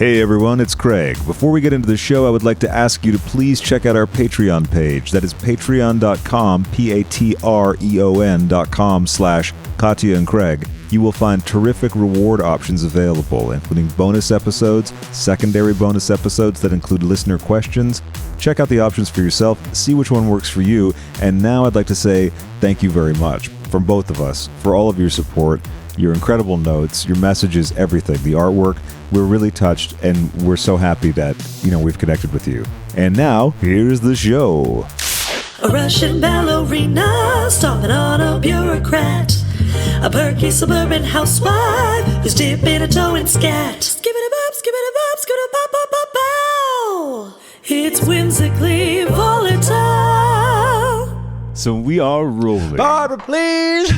Hey everyone, it's Craig. Before we get into the show, I would like to ask you to please check out our Patreon page. That is patreon.com, patreon.com/Katya and Craig. You will find terrific reward options available, including bonus episodes, secondary bonus episodes that include listener questions. Check out the options for yourself, see which one works for you, and now I'd like to say thank you very much from both of us for all of your support, your incredible notes, your messages, everything, the artwork. We're really touched, and we're so happy that, we've connected with you. And now, here's the show. A Russian ballerina stomping on a bureaucrat. A perky suburban housewife who's dipping a toe in scat. Skip it up, skip it up, skip it up, up, up, bow. It's whimsically volatile. So we are rolling. Barbara, please.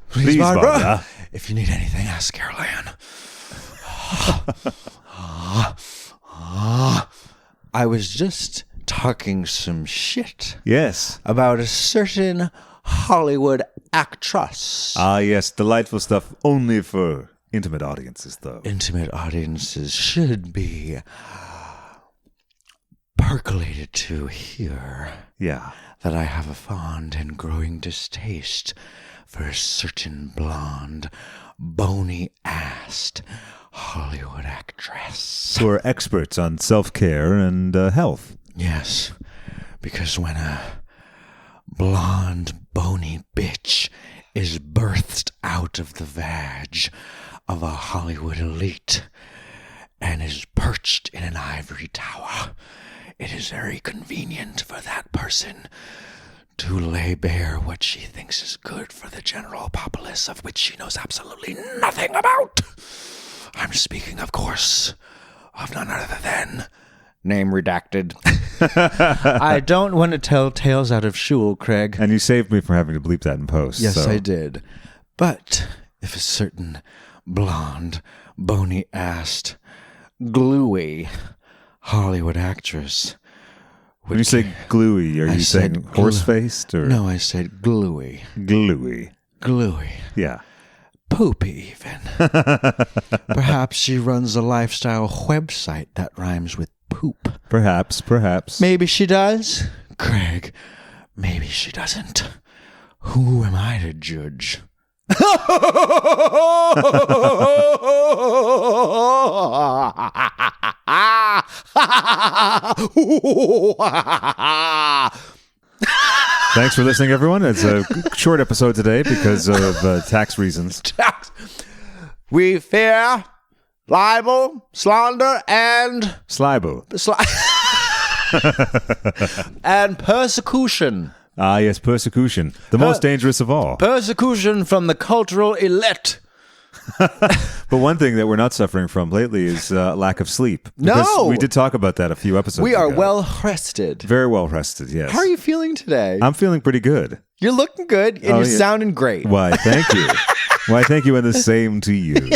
Please, Barbara. If you need anything, ask Caroline. I was just talking some shit. Yes. About a certain Hollywood actress. Ah, yes. Delightful stuff only for intimate audiences, though. Intimate audiences should be percolated to hear. Yeah. That I have a fond and growing distaste for a certain blonde, bony-assed Hollywood actress. Who are experts on self-care and health. Yes, because when a blonde, bony bitch is birthed out of the vag of a Hollywood elite and is perched in an ivory tower, it is very convenient for that person to lay bare what she thinks is good for the general populace, of which she knows absolutely nothing about. I'm speaking, of course, of none other than... Name redacted. I don't want to tell tales out of shul, Craig. And you saved me from having to bleep that in post. Yes, so. I did. But if a certain blonde, bony-assed, gluey Hollywood actress... When you say gluey, are you saying horse-faced? Or? No, I said gluey. Gluey. Gluey. Yeah. Poopy, even. Perhaps she runs a lifestyle website that rhymes with poop. Perhaps. Maybe she does. Craig, maybe she doesn't. Who am I to judge? Thanks for listening, everyone. It's a short episode today because of tax reasons. We fear libel, slander, and... Slibo. and persecution. Ah, yes, persecution. The most dangerous of all. Persecution from the cultural elite. But one thing that we're not suffering from lately is lack of sleep. No! We did talk about that a few episodes ago. We are well rested. Very well rested, yes. How are you feeling today? I'm feeling pretty good. You're looking good, and you're sounding great. Why, thank you. Why, thank you, and the same to you.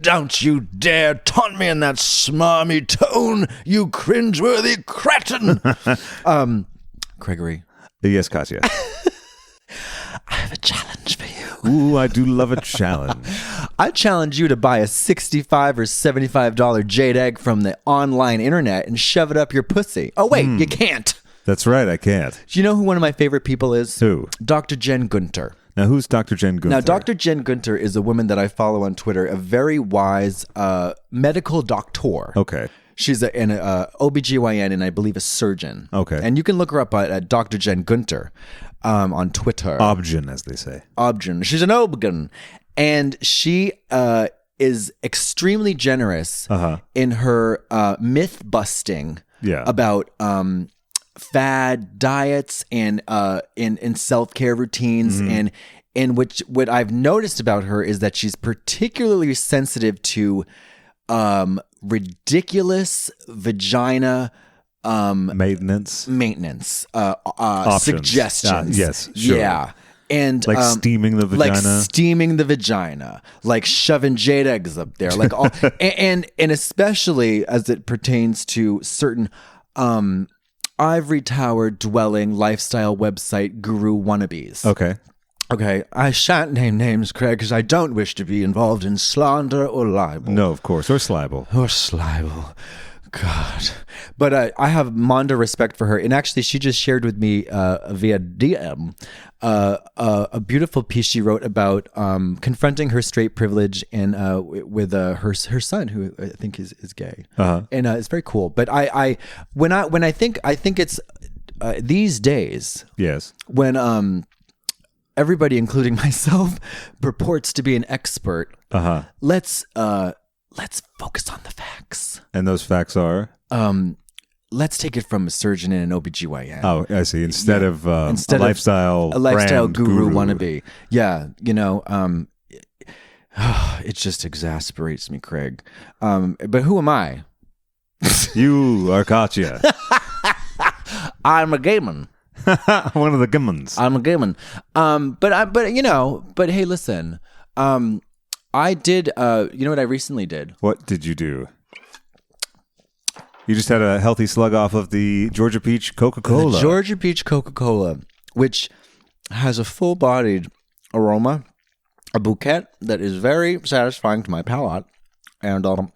Don't you dare taunt me in that smarmy tone, you cringeworthy cretin. Gregory. Yes, Katya. I have a challenge for you. Ooh, I do love a challenge. I challenge you to buy a $65 or $75 jade egg from the online internet and shove it up your pussy. Oh, wait, you can't. That's right, I can't. Do you know who one of my favorite people is? Who? Dr. Jenn Gunter. Now, who's Dr. Jenn Gunter? Now, Dr. Jenn Gunter is a woman that I follow on Twitter, a very wise medical doctor. Okay. She's an OBGYN and I believe a surgeon. Okay. And you can look her up at Dr. Jenn Gunter on Twitter. Obgyn, as they say. Obgyn. She's an obgyn. And she is extremely generous in her myth busting about fad diets and in self-care routines. And which what I've noticed about her is that she's particularly sensitive to ridiculous vagina maintenance suggestions. Yes, sure. Yeah. And like steaming the vagina, like shoving jade eggs up there, like all, and especially as it pertains to certain ivory tower dwelling lifestyle website guru wannabes. Okay. Okay, I shan't name names, Craig, because I don't wish to be involved in slander or libel. No, of course. Or slibel. Or slibel. God. But I have Monda respect for her. And actually, she just shared with me via DM a beautiful piece she wrote about confronting her straight privilege and with her son, who I think is gay. Uh-huh. And it's very cool. But I think it's these days. Yes. When everybody, including myself, purports to be an expert. Uh-huh. Let's focus on the facts. And those facts are? Let's take it from a surgeon and an OBGYN. Oh, I see. Instead of a lifestyle guru wannabe. Yeah, it just exasperates me, Craig. But who am I? You are Katya. I'm a gay man. One of the good ones. I'm a gay man. But hey, listen. I did, you know what I recently did? What did you do? You just had a healthy slug off of the Georgia Peach Coca-Cola. The Georgia Peach Coca-Cola, which has a full-bodied aroma, a bouquet that is very satisfying to my palate, and a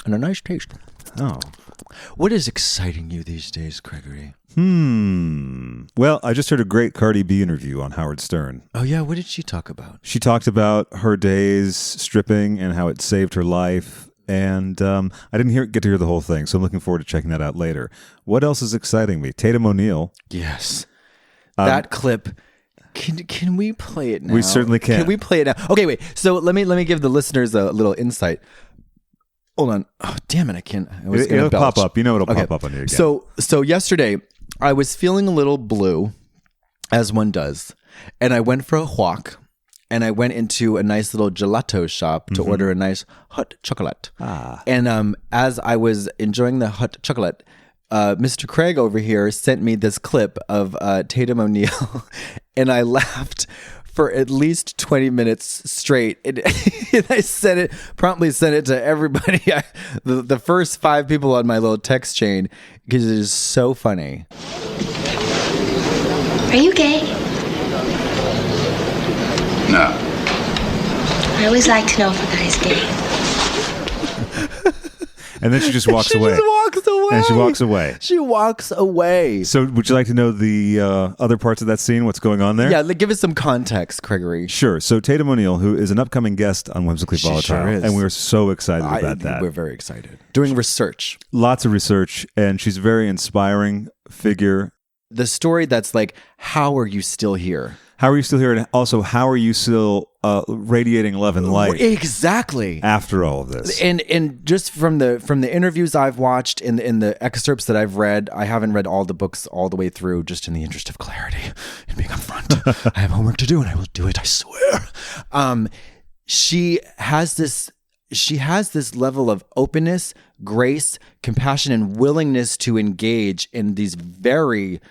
nice taste. Oh. What is exciting you these days, Gregory? Well, I just heard a great Cardi B interview on Howard Stern. Oh, yeah? What did she talk about? She talked about her days stripping and how it saved her life. And I didn't get to hear the whole thing, so I'm looking forward to checking that out later. What else is exciting me? Tatum ONeal. Yes. That clip. Can we play it now? We certainly can. Can we play it now? Okay, wait. So let me give the listeners a little insight. Hold on. Oh, damn it. I can't. It'll pop up. You know it'll pop up on you again. So yesterday, I was feeling a little blue, as one does, and I went for a walk, and I went into a nice little gelato shop to order a nice hot chocolate. And as I was enjoying the hot chocolate, Mr. Craig over here sent me this clip of Tatum ONeal, and I laughed for at least 20 minutes straight. And I promptly sent it to everybody, the first 5 people on my little text chain, because it is so funny. Are you gay? No. I always like to know if a guy's gay. And then she just walks away. She walks away. And she walks away. She walks away. So would you like to know the other parts of that scene? What's going on there? Yeah, give us some context, Gregory. Sure. So Tatum ONeal, who is an upcoming guest on Whimsically She Volatile, sure is. and we're so excited about that. We're very excited. Doing research. Lots of research, and she's a very inspiring figure. The story that's like, how are you still here? How are you still here? And also, how are you still radiating love and light? Exactly. After all of this. And just from the interviews I've watched and the excerpts that I've read, I haven't read all the books all the way through, just in the interest of clarity and being upfront. I have homework to do and I will do it, I swear. She has this level of openness, grace, compassion, and willingness to engage in these very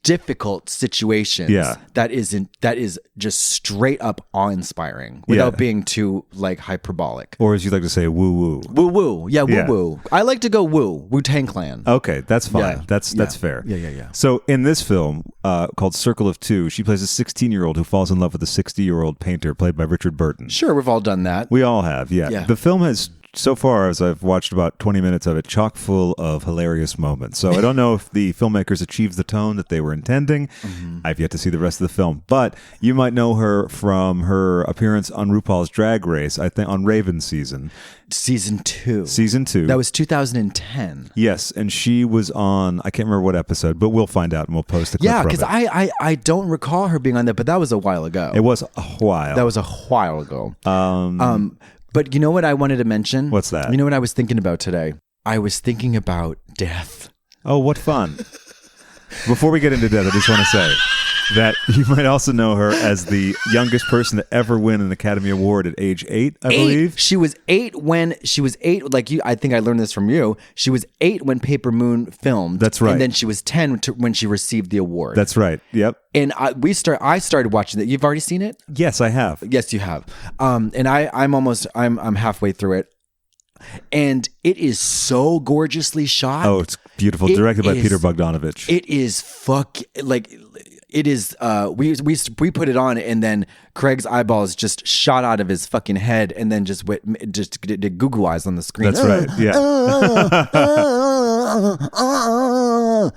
difficult situations. Yeah. that is just straight up awe-inspiring without being too hyperbolic. Or as you like to say, woo woo. Woo woo. Yeah, woo woo. I like to go woo. Wu-Tang Clan. Okay, that's fine. Yeah. That's fair. Yeah. So in this film called Circle of Two, she plays a 16-year-old who falls in love with a 60-year-old painter played by Richard Burton. Sure, we've all done that. We all have, yeah. The film has, so far as I've watched about 20 minutes of it, chock full of hilarious moments. So I don't know if the filmmakers achieved the tone that they were intending. Mm-hmm. I've yet to see the rest of the film. But you might know her from her appearance on RuPaul's Drag Race, I think on Raven season. Season 2. That was 2010. Yes, and she was on, I can't remember what episode, but we'll find out and we'll post a clip from it. Yeah, because I don't recall her being on that, but that was a while ago. It was a while. That was a while ago. But you know what I wanted to mention? What's that? You know what I was thinking about today? I was thinking about death. Oh, what fun. Before we get into death, I just want to say that you might also know her as the youngest person to ever win an Academy Award at age 8, I believe. She was 8 like you. I think I learned this from you. She was 8 when Paper Moon filmed. That's right. And then she was 10 when she received the award. That's right. Yep. And I started watching it. You've already seen it? Yes, I have. Yes, you have. And I'm halfway through it. And it is so gorgeously shot. Oh, it's beautiful. Directed by Peter Bogdanovich. It is it is. We put it on, and then Craig's eyeballs just shot out of his fucking head, and then just did Google eyes on the screen. That's right. Yeah.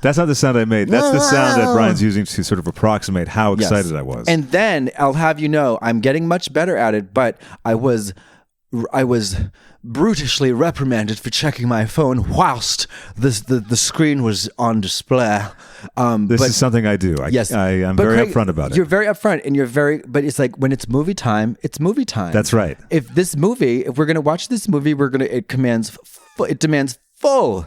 That's not the sound I made. That's the sound that Brian's using to sort of approximate how excited I was. And then I'll have you know, I'm getting much better at it, but I was brutishly reprimanded for checking my phone whilst the screen was on display. This is something I do. I'm very Craig, upfront about it. You're very upfront, and but it's like when it's movie time, it's movie time. That's right. If we're going to watch this movie, it demands full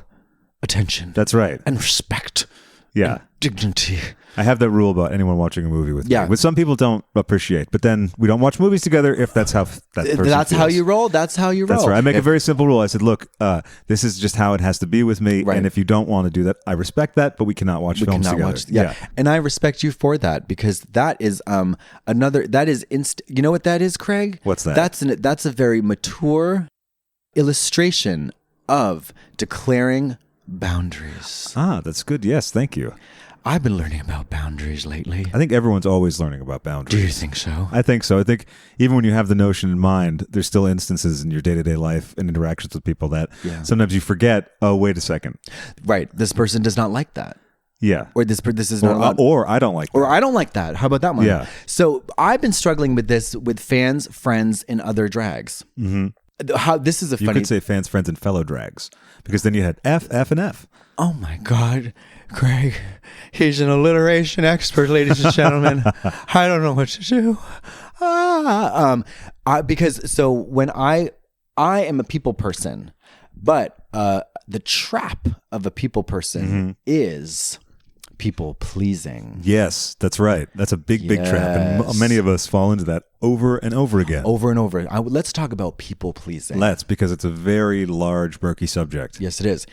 attention. That's right. And respect. Yeah. And dignity. I have that rule about anyone watching a movie with me, Yeah. which some people don't appreciate. But then we don't watch movies together if that's how that person That's how feels. you roll. That's how you roll. That's right. I make a very simple rule. I said, look, this is just how it has to be with me. Right. And if you don't want to do that, I respect that, but we cannot watch films together. Yeah. And I respect you for that, because that is you know what that is, Craig? What's that? That's a very mature illustration of declaring boundaries. Ah, that's good. Yes, thank you. I've been learning about boundaries lately. I think everyone's always learning about Do boundaries. you think so? I think so. I think even when you have the notion in mind, there's still instances in your day-to-day life and interactions with people that sometimes you forget, oh, wait a second. Right. This person does not like that. Yeah. Or this is not allowed. Or I don't like that. Or I don't like that. How about that one? Yeah. So I've been struggling with this with fans, friends, and other drags. Mm-hmm. This is a You funny... could say fans, friends, and fellow drags, because then you had F, and F. Oh my God, Craig, he's an alliteration expert, ladies and gentlemen. I don't know what to do. Because when I am a people person, but the trap of a people person is people pleasing. Yes, that's right. That's a big trap. And many of us fall into that over and over again. Over and over. Let's talk about people pleasing. Because it's a very large, murky subject. Yes, it is.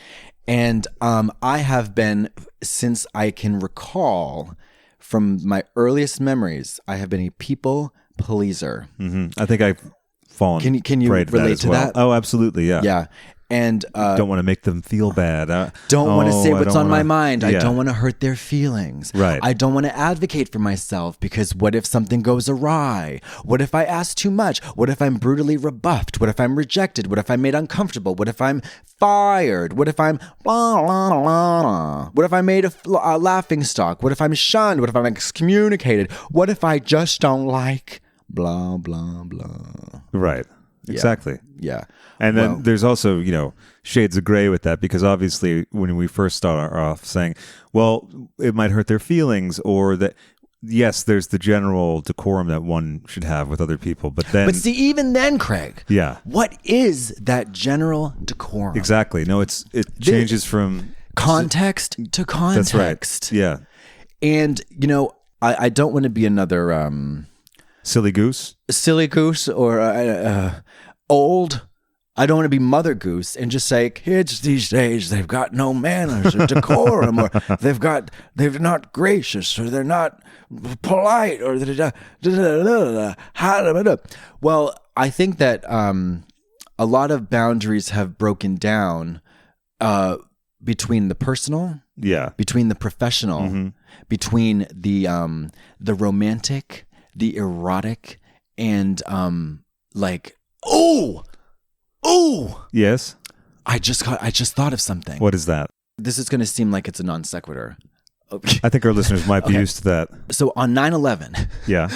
And I have been, since I can recall from my earliest memories, I have been a people pleaser. Mm-hmm. I think I've fallen Can you prey to relate that as to well. that? Oh, absolutely, yeah. Yeah. And Don't want to make them feel bad. don't want to say what's on my mind. I Yeah. don't want to hurt their feelings. Right. I don't want to advocate for myself, because what if something goes awry? What if I ask too much? What if I'm brutally rebuffed? What if I'm rejected? What if I'm made uncomfortable? What if I'm fired? What if I'm blah, blah, blah, blah? What if I'm made a laughing stock? What if I'm shunned? What if I'm excommunicated? What if I just don't like blah, blah, blah? Right. Exactly. Yeah. And then there's also, shades of gray with that, because obviously when we first start off saying, well, it might hurt their feelings, or that, yes, there's the general decorum that one should have with other people. But see, even then, Craig, what is that general decorum? Exactly. No, it changes from context to context. That's right. Yeah. And, I don't want to be another silly goose or old. I don't want to be Mother Goose and just say kids these days, they've got no manners or decorum, or they're not gracious, or they're not polite, or well, I think that a lot of boundaries have broken down between the personal, between the professional, between the romantic, the erotic, and Yes. I just thought of something. What is that? This is going to seem like it's a non sequitur. I think our listeners might be used to that. So on 9/11, Yeah.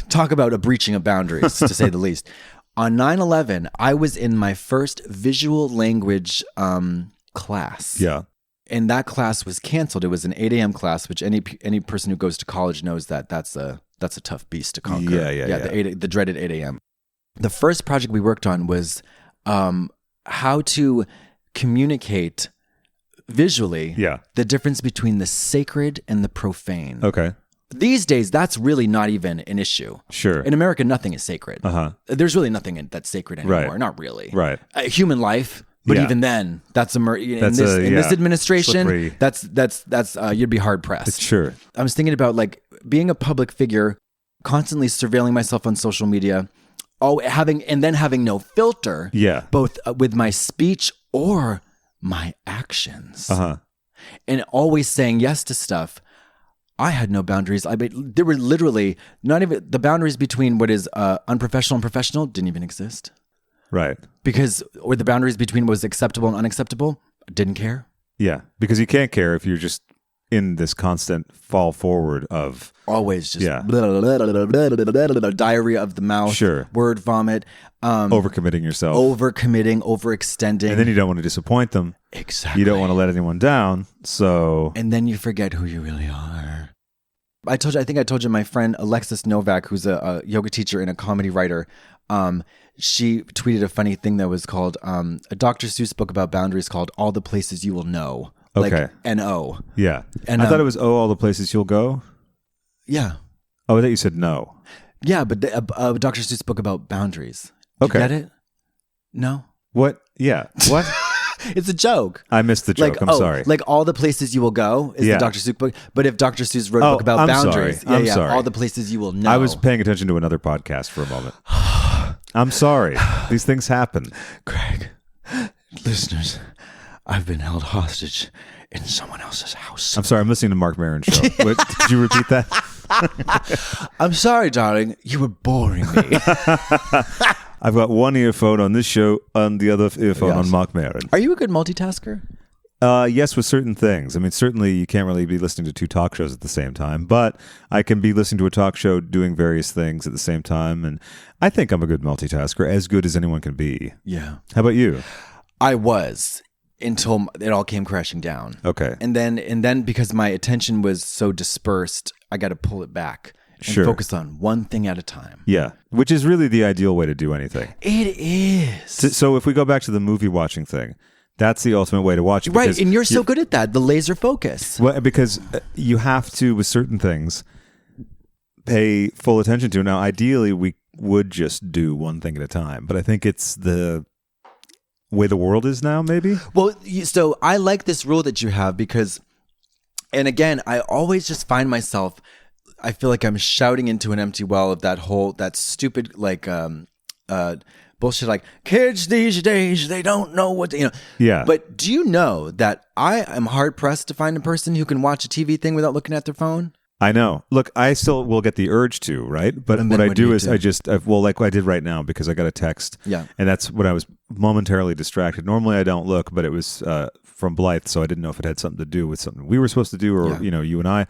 talk about a breaching of boundaries, to say the least. On 9/11, I was in my first visual language class. Yeah. And that class was canceled. It was an 8 a.m. class, which any person who goes to college knows that's a tough beast to conquer. Yeah. The dreaded 8 a.m. The first project we worked on was how to communicate visually the difference between the sacred and the profane. Okay. These days, that's really not even an issue. Sure. In America, nothing is sacred. There's really nothing that's sacred anymore. Right. Not really. Right. Human life. But even then, that's in this administration, slippery. that's you'd be hard pressed. Sure. I was thinking about being a public figure, constantly surveilling myself on social media, having no filter, both with my speech or my actions, and always saying yes to stuff. I had no boundaries. I mean, there were literally not even the boundaries between what is unprofessional and professional didn't even exist. Right. Or the boundaries between what was acceptable and unacceptable, didn't care. Yeah, because you can't care if you're just in this constant fall forward of always just diarrhea of the mouth, sure, word vomit, overcommitting yourself, overextending, and then you don't want to disappoint them. Exactly, you don't want to let anyone down. So, and then you forget who you really are. I think I told you my friend Alexis Novak, who's a yoga teacher and a comedy writer. She tweeted a funny thing that was called a Dr. Seuss book about boundaries called "All the Places You Will Know." Okay. Like N-O. Yeah. And I thought it was all the places you'll go. Yeah. Oh, I thought you said no. Yeah, but a Dr. Seuss book about boundaries. Did you get it? No? What? Yeah. What? It's a joke. I missed the joke. I'm sorry. Like all the places you will go is the Dr. Seuss book. But if Dr. Seuss wrote a book about boundaries, I'm sorry. all the places you will know. I was paying attention to another podcast for a moment. I'm sorry. These things happen. Craig, listeners, I've been held hostage in someone else's house. I'm sorry. I'm listening to Mark Maron's show. What, did you repeat that? I'm sorry, darling. You were boring me. I've got one earphone on this show, on the other earphone on Mark Maron. Are you a good multitasker? Yes, with certain things. I mean, certainly you can't really be listening to two talk shows at the same time, but I can be listening to a talk show doing various things at the same time, and I think I'm a good multitasker, as good as anyone can be. Yeah. How about you? I was, until it all came crashing down. Okay. And then because my attention was so dispersed, I got to pull it back and focus on one thing at a time. Yeah, which is really the ideal way to do anything. It is. So if we go back to the movie watching thing, that's the ultimate way to watch it. Right, and you're so good at that, the laser focus. Well, because you have to, with certain things, pay full attention to. Now, ideally, we would just do one thing at a time, but I think it's the way the world is now, maybe? Well, so I like this rule that you have because, and again, I always just find myself, I feel like I'm shouting into an empty well of that stupid, like, bullshit, like kids these days, they don't know what to, Yeah. But do you know that I am hard pressed to find a person who can watch a TV thing without looking at their phone? I know. Look, I still will get the urge to, right? But what I do is like I did right now because I got a text. Yeah. And that's when I was momentarily distracted. Normally I don't look, but it was from Blythe, so I didn't know if it had something to do with something we were supposed to do or, you and I.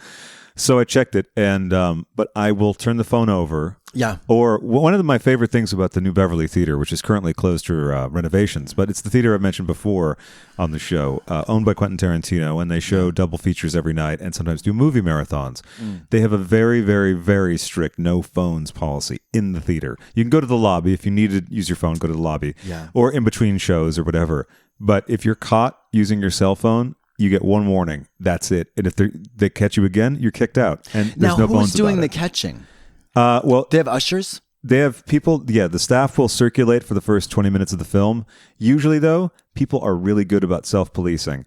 So I checked it, and but I will turn the phone over. Yeah. Or one of my favorite things about the New Beverly Theater, which is currently closed for renovations, but it's the theater I've mentioned before on the show, owned by Quentin Tarantino, and they show double features every night and sometimes do movie marathons. They have a very, very, very strict no phones policy in the theater. You can go to the lobby. If you need to use your phone, go to the lobby. Yeah. Or in between shows or whatever. But if you're caught using your cell phone, you get one warning. That's it. And if they catch you again, you're kicked out. And there's no bones about it. Now, who's doing the catching? Well, They have ushers? They have people, the staff will circulate for the first 20 minutes of the film. Usually, though, people are really good about self-policing.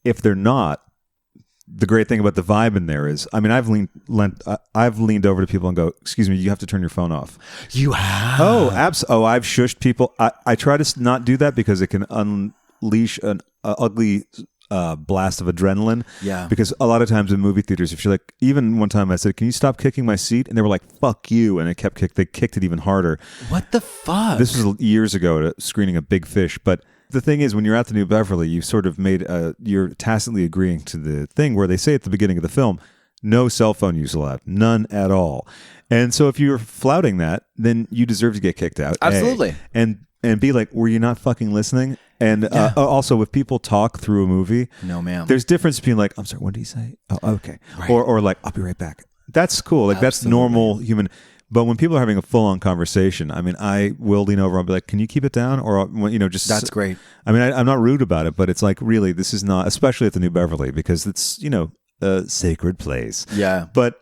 If they're not, the great thing about the vibe in there is, I mean, I've leaned over to people and go, excuse me, you have to turn your phone off. You have? Oh, I've shushed people. I try to not do that because it can unleash an ugly blast of adrenaline. Yeah. Because a lot of times in movie theaters, if you're like, even one time I said, can you stop kicking my seat? And they were like, fuck you. And they kicked it even harder. What the fuck? This was years ago at a screening of Big Fish. But the thing is, when you're at the New Beverly, you sort of you're tacitly agreeing to the thing where they say at the beginning of the film, no cell phone use allowed. None at all. And so if you're flouting that, then you deserve to get kicked out. Absolutely. A, and be like, were you not fucking listening? And also, if people talk through a movie, no, ma'am. There's difference between like, I'm sorry, what did he say? Oh, okay. Right. Or like, I'll be right back. That's cool. Like, that's normal human. But when people are having a full-on conversation, I mean, I will lean over and be like, can you keep it down? Or, just... That's great. I mean, I'm not rude about it, but it's like, really, this is not, especially at the New Beverly, because it's, a sacred place. Yeah. But...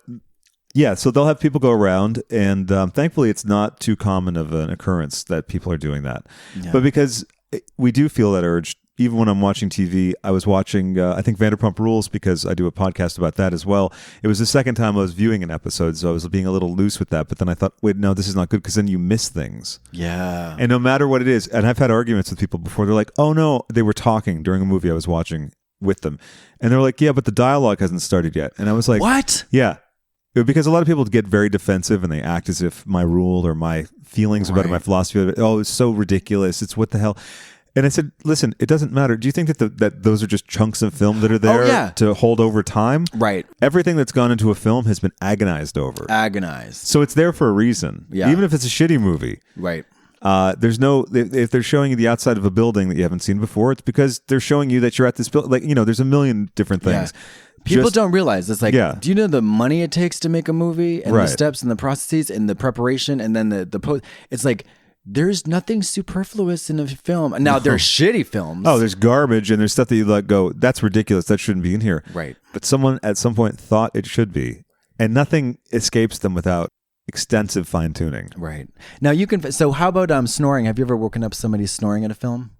yeah, so they'll have people go around, and thankfully it's not too common of an occurrence that people are doing that. Yeah. But because we do feel that urge, even when I'm watching TV, I was watching, I think, Vanderpump Rules, because I do a podcast about that as well. It was the second time I was viewing an episode, so I was being a little loose with that. But then I thought, wait, no, this is not good, because then you miss things. Yeah. And no matter what it is, and I've had arguments with people before, they're like, oh no, they were talking during a movie I was watching, with them. And they're like, yeah, but the dialogue hasn't started yet. And I was like, What? Yeah. Because a lot of people get very defensive and they act as if my rule or my feelings about it, my philosophy of it, oh, it's so ridiculous. It's what the hell. And I said, listen, it doesn't matter. Do you think that those are just chunks of film that are there to hold over time? Right. Everything that's gone into a film has been agonized over. So it's there for a reason. Yeah. Even if it's a shitty movie. Right. There's no, if they're showing you the outside of a building that you haven't seen before, it's because they're showing you that you're at this building. Like, there's a million different things. Yeah. People don't realize it's like, do you know the money it takes to make a movie and the steps and the processes and the preparation and then the post? It's like, there's nothing superfluous in a film. Now, there's shitty films. Oh, there's garbage and there's stuff that you let go. That's ridiculous. That shouldn't be in here. Right. But someone at some point thought it should be. And nothing escapes them without extensive fine tuning. Right. Now, so how about snoring? Have you ever woken up somebody snoring in a film?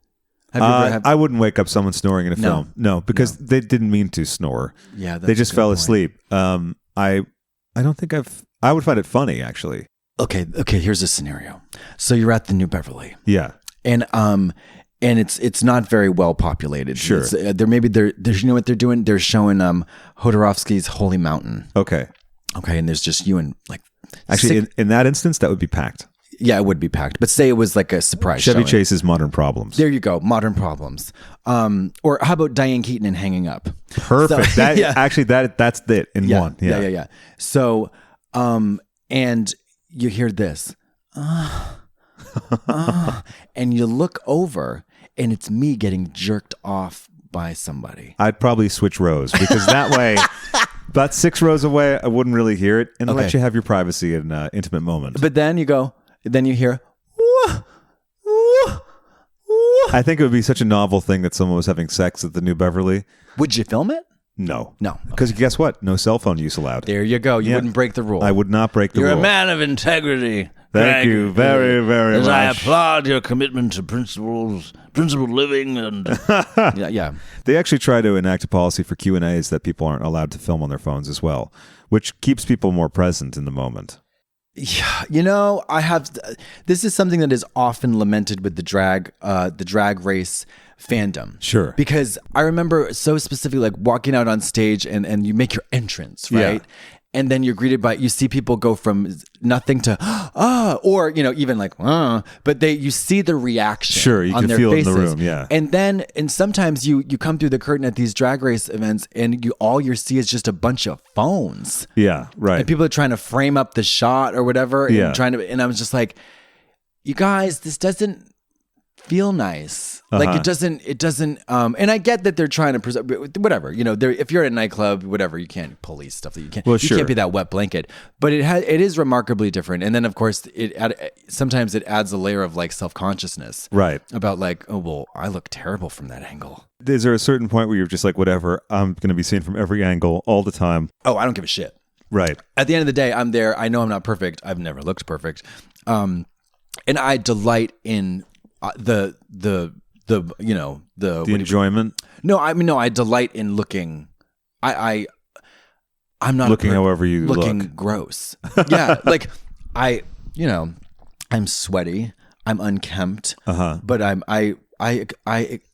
I wouldn't wake up someone snoring in a film. No, because they didn't mean to snore. Yeah, they just fell asleep. I don't think I would find it funny, actually. Okay, here's a scenario. So you're at the New Beverly. Yeah. And it's not very well populated. Sure. There's you know what they're doing? They're showing Jodorowsky's Holy Mountain. Okay, and there's just you and like actually in that instance that would be packed. Yeah, it would be packed. But say it was like a surprise Chevy showing. Chase's Modern Problems. There you go, Modern Problems. Or how about Diane Keaton and Hanging Up? Perfect. So, actually that's it in one. Yeah. So and you hear this. And you look over and it's me getting jerked off by somebody. I'd probably switch rows because that way about 6 rows away I wouldn't really hear it and let you have your privacy in an intimate moment. But then you hear wah, wah, wah. I think it would be such a novel thing that someone was having sex at the New Beverly. Would you film it? No. Because guess what? No cell phone use allowed. There you go. You wouldn't break the rule. I would not break the rule. You're a man of integrity. Thank you very, very much. I applaud your commitment to principled living and yeah. They actually try to enact a policy for Q&As that people aren't allowed to film on their phones as well, which keeps people more present in the moment. Yeah, this is something that is often lamented with the drag race fandom. Sure. Because I remember so specifically like walking out on stage and you make your entrance, right? Yeah. And then you're greeted by, you see people go from nothing to, or, even like, but you see the reaction. Sure, you on can their feel faces. it in the room, yeah. And sometimes you come through the curtain at these drag race events and all you see is just a bunch of phones. Yeah, right. And people are trying to frame up the shot or whatever. And yeah. And I was just like, you guys, this doesn't feel nice. Like it doesn't, and I get that they're trying to preserve, whatever, if you're at a nightclub, whatever, you can't police stuff that you can't, you can't be that wet blanket, but it is remarkably different. And then of course sometimes it adds a layer of like self-consciousness, right? About like, oh, well, I look terrible from that angle. Is there a certain point where you're just like, whatever, I'm going to be seen from every angle all the time? Oh, I don't give a shit. Right. At the end of the day, I'm there. I know I'm not perfect. I've never looked perfect. And I delight in the enjoyment. No, I delight in looking. I'm not looking however you looking look. Gross. Yeah, like I'm sweaty. I'm unkempt. But I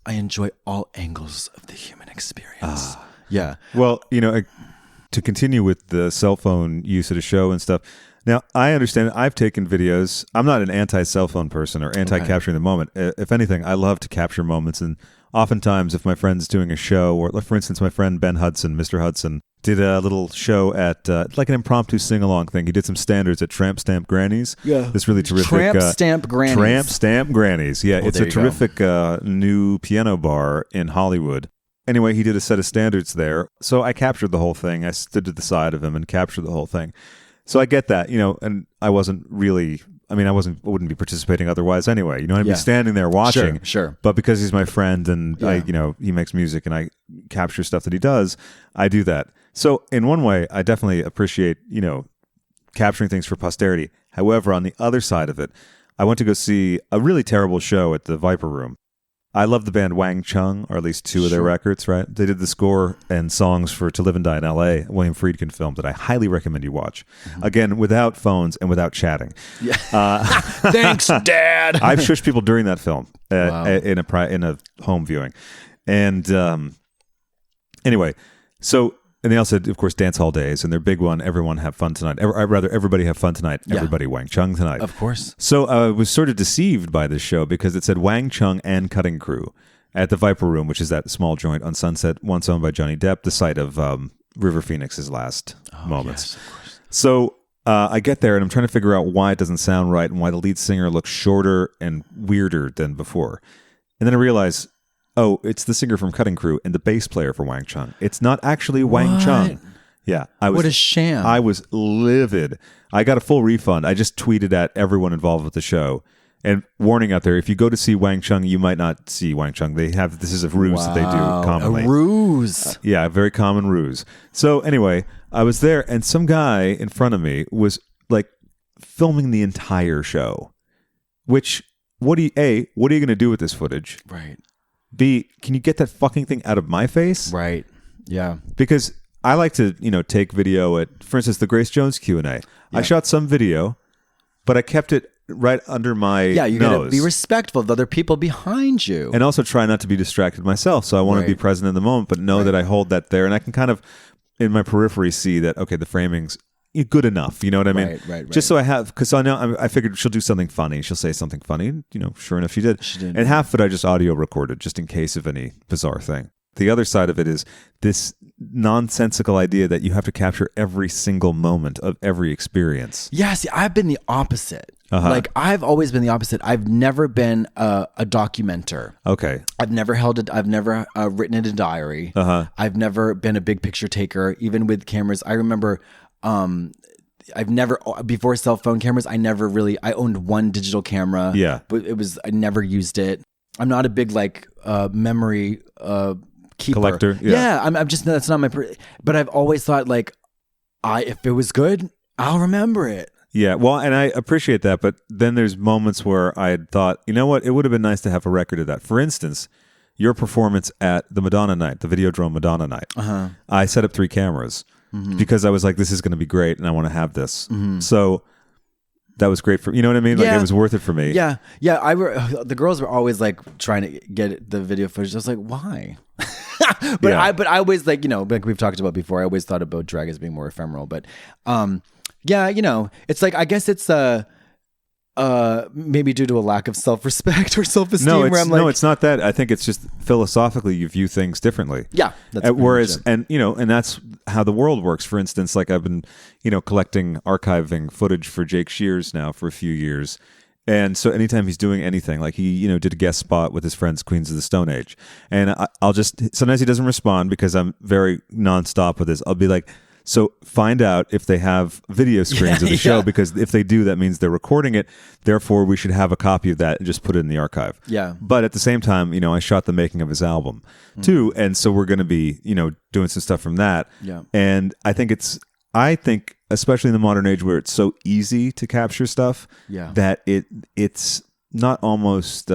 enjoy all angles of the human experience. Yeah. Well, to continue with the cell phone use at a show and stuff. Now, I understand. I've taken videos. I'm not an anti-cell phone person or anti-capturing the moment. If anything, I love to capture moments. And oftentimes, if my friend's doing a show, or for instance, my friend Ben Hudson, Mr. Hudson, did a little show at like an impromptu sing-along thing. He did some standards at Tramp Stamp Granny's. Yeah. This really terrific... Tramp Stamp Granny's. Tramp Stamp Granny's. Yeah, it's a terrific new piano bar in Hollywood. Anyway, he did a set of standards there. So I captured the whole thing. I stood to the side of him and captured the whole thing. So I get that, and I wasn't really, I wouldn't be participating otherwise anyway. I'd be standing there watching. Sure. But because he's my friend and he makes music and I capture stuff that he does, I do that. So in one way, I definitely appreciate, capturing things for posterity. However, on the other side of it, I went to go see a really terrible show at the Viper Room. I love the band Wang Chung, or at least 2 of their records, right? They did the score and songs for To Live and Die in L.A., William Friedkin film that I highly recommend you watch. Mm-hmm. Again, without phones and without chatting. Yeah. Thanks, Dad. I've shushed people during that film in a home viewing. And Anyway, so, and they also said, of course, dance hall days, and their big one, everyone have fun tonight. Rather, everybody have fun tonight. Yeah. Everybody Wang Chung tonight. Of course. So I was sort of deceived by this show because it said Wang Chung and Cutting Crew at the Viper Room, which is that small joint on Sunset, once owned by Johnny Depp, the site of River Phoenix's last moments. Yes, of course. So I get there, and I'm trying to figure out why it doesn't sound right and why the lead singer looks shorter and weirder than before. And then I realize, oh, it's the singer from Cutting Crew and the bass player for Wang Chung. It's not actually Wang Chung. Yeah. What a sham. I was livid. I got a full refund. I just tweeted at everyone involved with the show. And warning out there, if you go to see Wang Chung, you might not see Wang Chung. This is a ruse that they do commonly. A ruse. Yeah, a very common ruse. So anyway, I was there, and some guy in front of me was like filming the entire show. Which, what are you going to do with this footage? Right. B, can you get that fucking thing out of my face? Right. Yeah. Because I like to, take video at, for instance, the Grace Jones Q&A. Yeah. I shot some video, but I kept it right under my nose. Yeah, you gotta be respectful of the other people behind you. And also try not to be distracted myself. So I want to be present in the moment, but know that I hold that there. And I can kind of, in my periphery, see that, okay, the framing's good enough. You know what I mean? Right. Just so I have, because I figured she'll do something funny. She'll say something funny. Sure enough, she did. And half of it I just audio recorded, just in case of any bizarre thing. The other side of it is this nonsensical idea that you have to capture every single moment of every experience. Yeah, see, I've been the opposite. Like, I've always been the opposite. I've never been a documenter. Okay. I've never written in a diary. I've never been a big picture taker, even with cameras. I remember I've never, before cell phone cameras, I owned one digital camera. Yeah. But I never used it. I'm not a big memory keeper. Collector. Yeah. I'm just, that's not my, but I've always thought if it was good, I'll remember it. Yeah, well, and I appreciate that, but then there's moments where I had thought, you know what, it would have been nice to have a record of that. For instance, your performance at the Madonna night, the Videodrome Madonna night. I set up 3 cameras because I was like, this is going to be great, and I want to have this. So that was great for, you know what I mean? Like, it was worth it for me. Yeah. The girls were always trying to get the video footage. I was like, why? But I always like we've talked about before, I always thought about drag as being more ephemeral, but yeah, it's I guess it's maybe due to a lack of self-respect or self-esteem. No, it's not that. I think it's just philosophically you view things differently. Yeah. Whereas, and that's how the world works. For instance, I've been, collecting, archiving footage for Jake Shears now for a few years. And so anytime he's doing anything, he, did a guest spot with his friends, Queens of the Stone Age. And I'll just, sometimes he doesn't respond because I'm very nonstop with this. I'll be like, so find out if they have video screens of the show, because if they do, that means they're recording it. Therefore, we should have a copy of that and just put it in the archive. Yeah. But at the same time, I shot the making of his album too. And so we're going to be, doing some stuff from that. Yeah. And I think especially in the modern age where it's so easy to capture stuff, that it's not almost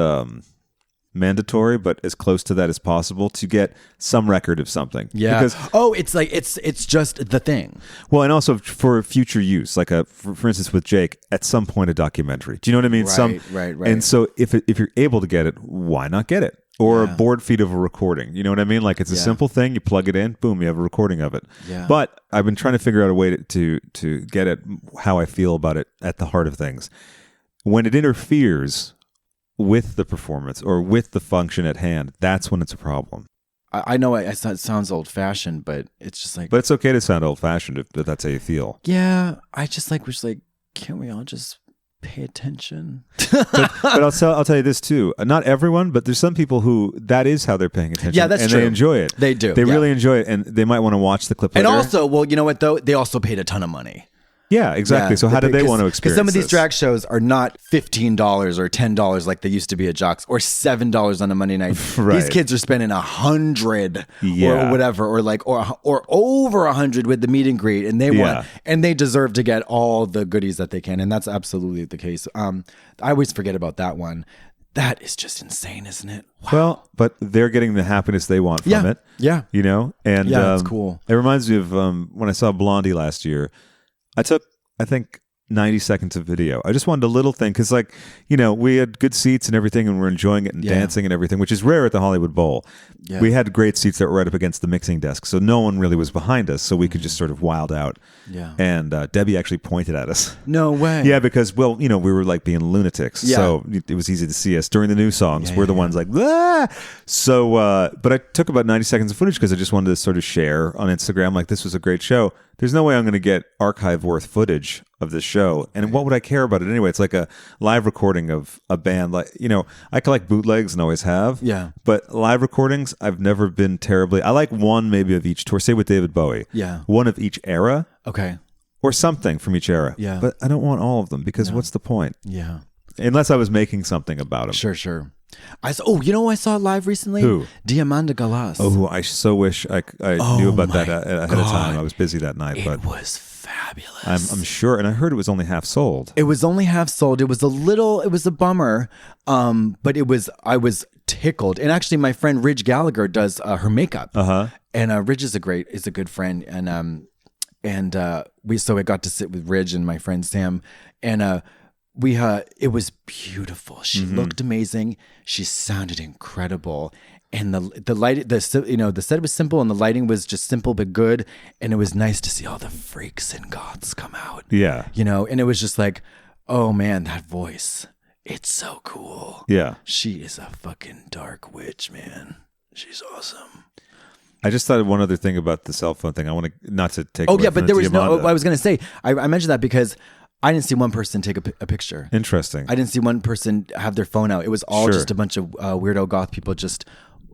mandatory, but as close to that as possible to get some record of something. Yeah. Because it's just the thing. Well, and also for future use, for instance with Jake, at some point a documentary. Do you know what I mean? Right. And so if you're able to get it, why not get it? Or a board feed of a recording. You know what I mean? It's a simple thing. You plug it in, boom, you have a recording of it. Yeah. But I've been trying to figure out a way to get at how I feel about it at the heart of things. When it interferes with the performance or with the function at hand, that's when it's a problem. I know it sounds old-fashioned, but it's just But it's okay to sound old-fashioned if that's how you feel. Yeah, I just can't we all just pay attention? but I'll tell you this too. Not everyone, but there's some people who that is how they're paying attention. Yeah, that's and true. They enjoy it. They do. They really enjoy it, and they might want to watch the clip later. And also, well, you know what though? They also paid a ton of money. Yeah, exactly. So how did they want to experience? Because some of these this? drag shows are not $15 or $10 like they used to be at Jocks, or $7 on a Monday night. Right. These kids are spending $100 or whatever, or over $100 with the meet and greet, and they want and they deserve to get all the goodies that they can, and that's absolutely the case. I always forget about that one. That is just insane, isn't it? Wow. Well, but they're getting the happiness they want from it. Yeah. And it's cool. It reminds me of when I saw Blondie last year. I took, I think, 90 seconds of video. I just wanted a little thing because, like, you know, we had good seats and everything, and we're enjoying it and dancing and everything, which is rare at the Hollywood Bowl. Yeah. We had great seats that were right up against the mixing desk, so no one really was behind us, so we could just sort of wild out. Yeah. And Debbie actually pointed at us. No way. Yeah, because, well, you know, we were like being lunatics, so it was easy to see us during the new songs. We're the ones like, ah! So, but I took about 90 seconds of footage because I just wanted to sort of share on Instagram, like, this was a great show. There's no way I'm going to get archive worth footage of this show. And what would I care about it anyway? It's like a live recording of a band. Like, you know, I collect bootlegs and always have. Yeah. But live recordings, I've never been terribly. I like one maybe of each tour. Say with David Bowie. Yeah. One of each era. Okay. Or something from each era. Yeah. But I don't want all of them because what's the point? Yeah. Unless I was making something about them. Sure, sure. I saw, you know who I saw live recently? Who? Diamanda Galas. Oh, I so wish I knew about that ahead of time. I was busy that night. But it was fabulous. I'm sure. And I heard it was only half sold. It was only half sold. It was a bummer. But I was tickled. And actually my friend Ridge Gallagher does her makeup. Uh-huh. And Ridge is a good friend. And I got to sit with Ridge and my friend Sam. And it was beautiful. She looked amazing. She sounded incredible. And the light, the set was simple and the lighting was just simple but good. And it was nice to see all the freaks and goths come out. Yeah. You know, and it was just like, oh man, that voice. It's so cool. Yeah. She is a fucking dark witch, man. She's awesome. I just thought of one other thing about the cell phone thing. I want to, not to take. Oh yeah, but there was no, I was going to say, I mentioned that because I didn't see one person take a picture. Interesting. I didn't see one person have their phone out. It was all just a bunch of weirdo goth people just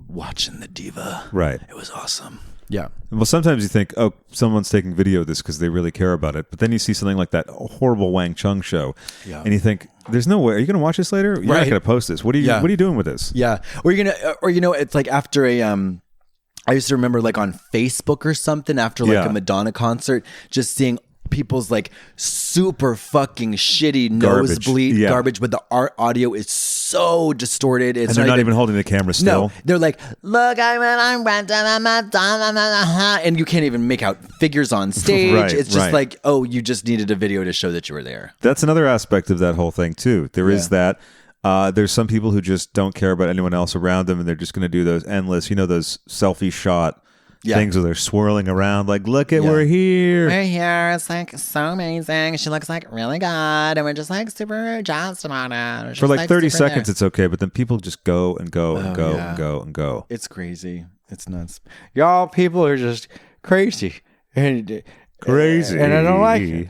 watching the diva. Right. It was awesome. Yeah. Well, sometimes you think, oh, someone's taking video of this because they really care about it. But then you see something like that horrible Wang Chung show. Yeah. And you think, there's no way. Are you going to watch this later? You're not going to post this. What are you doing with this? Yeah. Or you're going to, or, you know, it's like after I used to remember like on Facebook or something after like a Madonna concert, just seeing people's like super fucking shitty nosebleed garbage, but the audio is so distorted. It's and they're not even holding the camera still. No, they're like, look, I'm Madonna, and you can't even make out figures on stage. Right, it's just like, oh, you just needed a video to show that you were there. That's another aspect of that whole thing too. There is that. There's some people who just don't care about anyone else around them, and they're just going to do those endless, you know, those selfie shot things where they're swirling around like, look at, we're here. We're here. It's like so amazing. She looks like really good. And we're just like super jazzed about it. For like 30 seconds, it's okay. But then people just go and go and go and go and go. It's crazy. It's nuts. Y'all people are just crazy. Crazy. And I don't like it.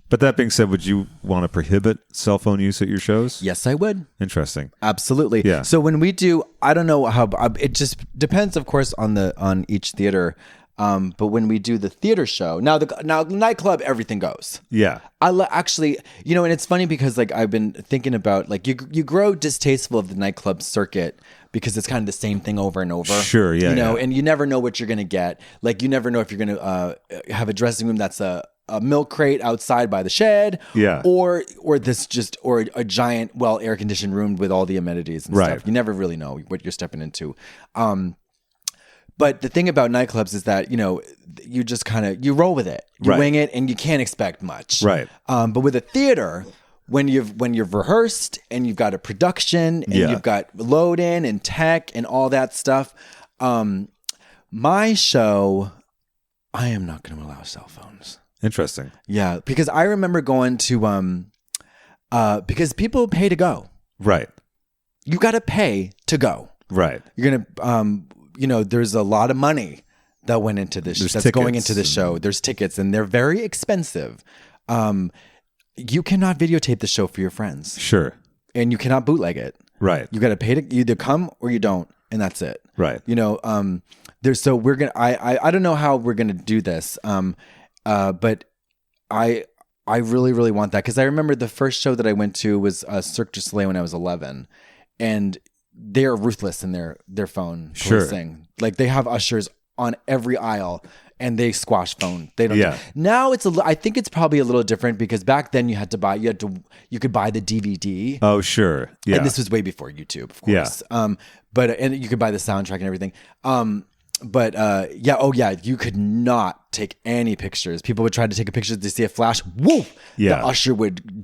But that being said, would you want to prohibit cell phone use at your shows? Yes, I would. Interesting. Absolutely. Yeah. So when we do, I don't know how, it just depends, of course, on each theater. But when we do the theater show, now nightclub, everything goes. Yeah. Actually, you know, and it's funny because like I've been thinking about like you grow distasteful of the nightclub circuit because it's kind of the same thing over and over. Sure. Yeah. You know, and you never know what you're going to get. Like you never know if you're going to have a dressing room that's a milk crate outside by the shed, or a giant, air conditioned room with all the amenities and stuff. You never really know what you're stepping into. But the thing about nightclubs is that, you know, you just kind of, you roll with it, you wing it, and you can't expect much. Right. But with a theater, when you've rehearsed and you've got a production and you've got load in and tech and all that stuff, my show, I am not going to allow cell phones. Interesting. Yeah, because I remember going to because people pay to go. Right. You got to pay to go. Right. You're gonna you know, there's a lot of money that went into this. That's going into the show. There's tickets, and they're very expensive. You cannot videotape the show for your friends. Sure. And you cannot bootleg it. Right. You got to pay to either come or you don't, and that's it. Right. You know, we're gonna. I don't know how we're gonna do this. But I really, really want that because I remember the first show that I went to was Cirque du Soleil when I was 11, and they're ruthless in their phone policing. Like they have ushers on every aisle, and they squash phone. They don't. Yeah. Now I think it's probably a little different because back then you could buy the DVD. Oh sure, yeah. And this was way before YouTube, of course. Yeah. And you could buy the soundtrack and everything. yeah, you could not take any pictures. People would try to take a picture to see a flash. Whoop! Yeah. The usher would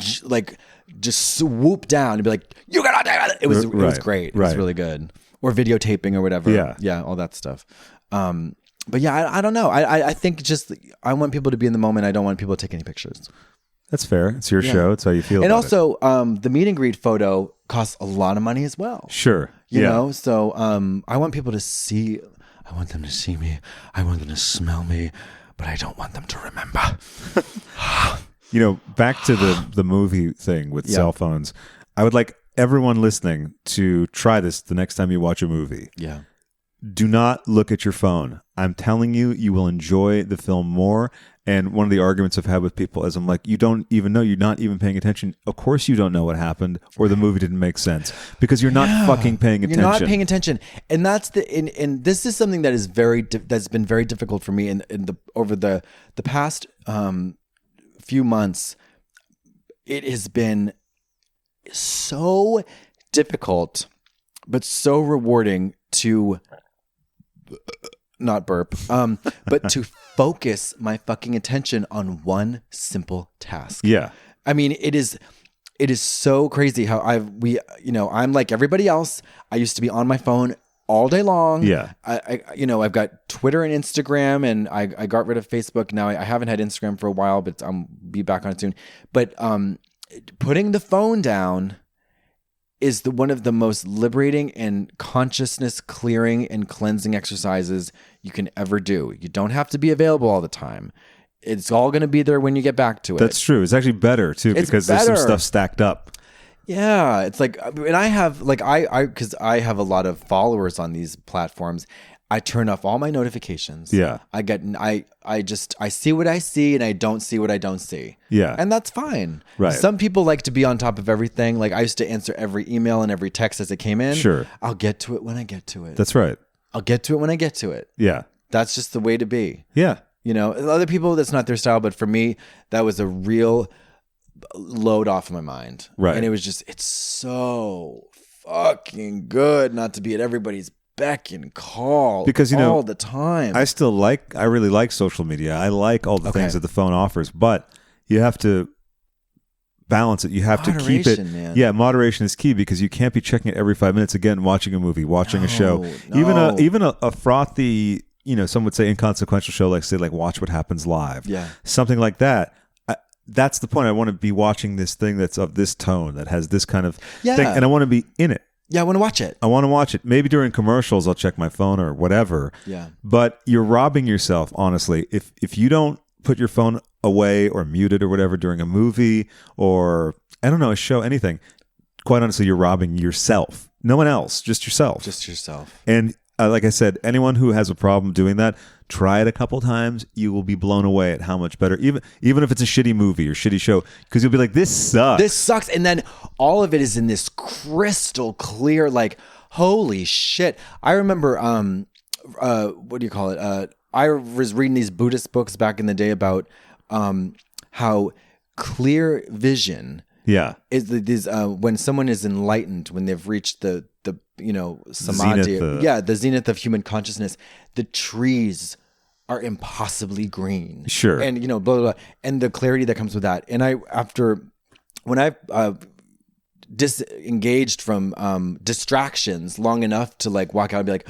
just swoop down and be like, "You gotta take it." It was great. It was really good. Or videotaping or whatever. Yeah, all that stuff. But yeah, I don't know. I think just I want people to be in the moment. I don't want people to take any pictures. That's fair. It's your show. It's how you feel. And about also, the meet and greet photo costs a lot of money as well. Sure. You know, so I want people to see. I want them to see me. I want them to smell me, but I don't want them to remember. You know, back to the movie thing with cell phones. I would like everyone listening to try this the next time you watch a movie. Yeah. Do not look at your phone. I'm telling you, you will enjoy the film more. And one of the arguments I've had with people is I'm like, you don't even know, you're not even paying attention. Of course you don't know what happened or the movie didn't make sense because you're not fucking paying attention. You're not paying attention. And that's and this is something that is that's been very difficult for me over the past few months. It has been so difficult, but so rewarding to not burp, but to focus my fucking attention on one simple task. Yeah. I mean, it is so crazy how I'm like everybody else. I used to be on my phone all day long. Yeah. I've got Twitter and Instagram, and I got rid of Facebook. Now I haven't had Instagram for a while, but I'll be back on it soon. But putting the phone down is one of the most liberating and consciousness clearing and cleansing exercises you can ever do. You don't have to be available all the time. It's all going to be there when you get back to it. That's true. It's actually better too because there's some stuff stacked up. Yeah, it's like, and I have because I have a lot of followers on these platforms. I turn off all my notifications. Yeah. I see what I see and I don't see what I don't see. Yeah. And that's fine. Right. Some people like to be on top of everything. Like I used to answer every email and every text as it came in. Sure. I'll get to it when I get to it. That's right. I'll get to it when I get to it. Yeah. That's just the way to be. Yeah. You know, other people, that's not their style. But for me, that was a real load off my mind. Right. And it was just, it's so fucking good not to be at everybody's beck and call because all the time. I really like social media. I like all the things that the phone offers, but you have to balance it. You have to keep it. Man. Yeah, moderation is key because you can't be checking it every 5 minutes. Again, watching a movie, watching a show, even a frothy, some would say inconsequential show, like say like Watch What Happens Live. Yeah, something like that. That's the point. I want to be watching this thing that's of this tone that has this kind of thing, and I want to be in it. Yeah, I want to watch it. I want to watch it. Maybe during commercials, I'll check my phone or whatever. Yeah. But you're robbing yourself, honestly. If you don't put your phone away or mute it or whatever during a movie or, I don't know, a show, anything, quite honestly, you're robbing yourself. No one else, just yourself. Just yourself. And like I said, anyone who has a problem doing that, try it a couple times. You will be blown away at how much better, even if it's a shitty movie or shitty show, because you'll be like, this sucks. This sucks. And then all of it is in this crystal clear, like, holy shit. I remember, what do you call it? I was reading these Buddhist books back in the day about how clear vision is when someone is enlightened, when they've reached the samadhi, the zenith of human consciousness, the trees are impossibly green. Sure. And blah, blah, blah, and the clarity that comes with that. And when I disengaged from distractions long enough to like walk out and be like,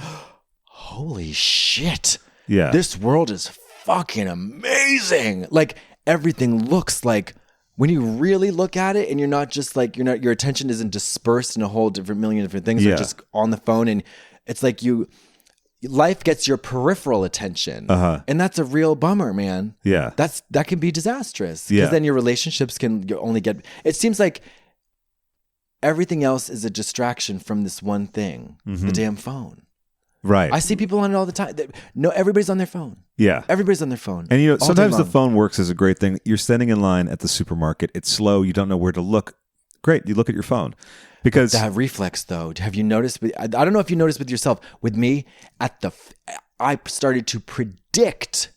holy shit. Yeah. This world is fucking amazing. Like everything looks like, when you really look at it and you're not just like, your attention isn't dispersed in a whole million different things. You're just on the phone, and it's like life gets your peripheral attention. And that's a real bummer, man. Yeah. That can be disastrous because then your relationships can only get, it seems like everything else is a distraction from this one thing, the damn phone. Right. I see people on it all the time. No, everybody's on their phone. Yeah. Everybody's on their phone. And sometimes the phone works as a great thing. You're standing in line at the supermarket. It's slow. You don't know where to look. Great. You look at your phone. Because that reflex, though, have you noticed? I don't know if you noticed with yourself. With me, I started to predict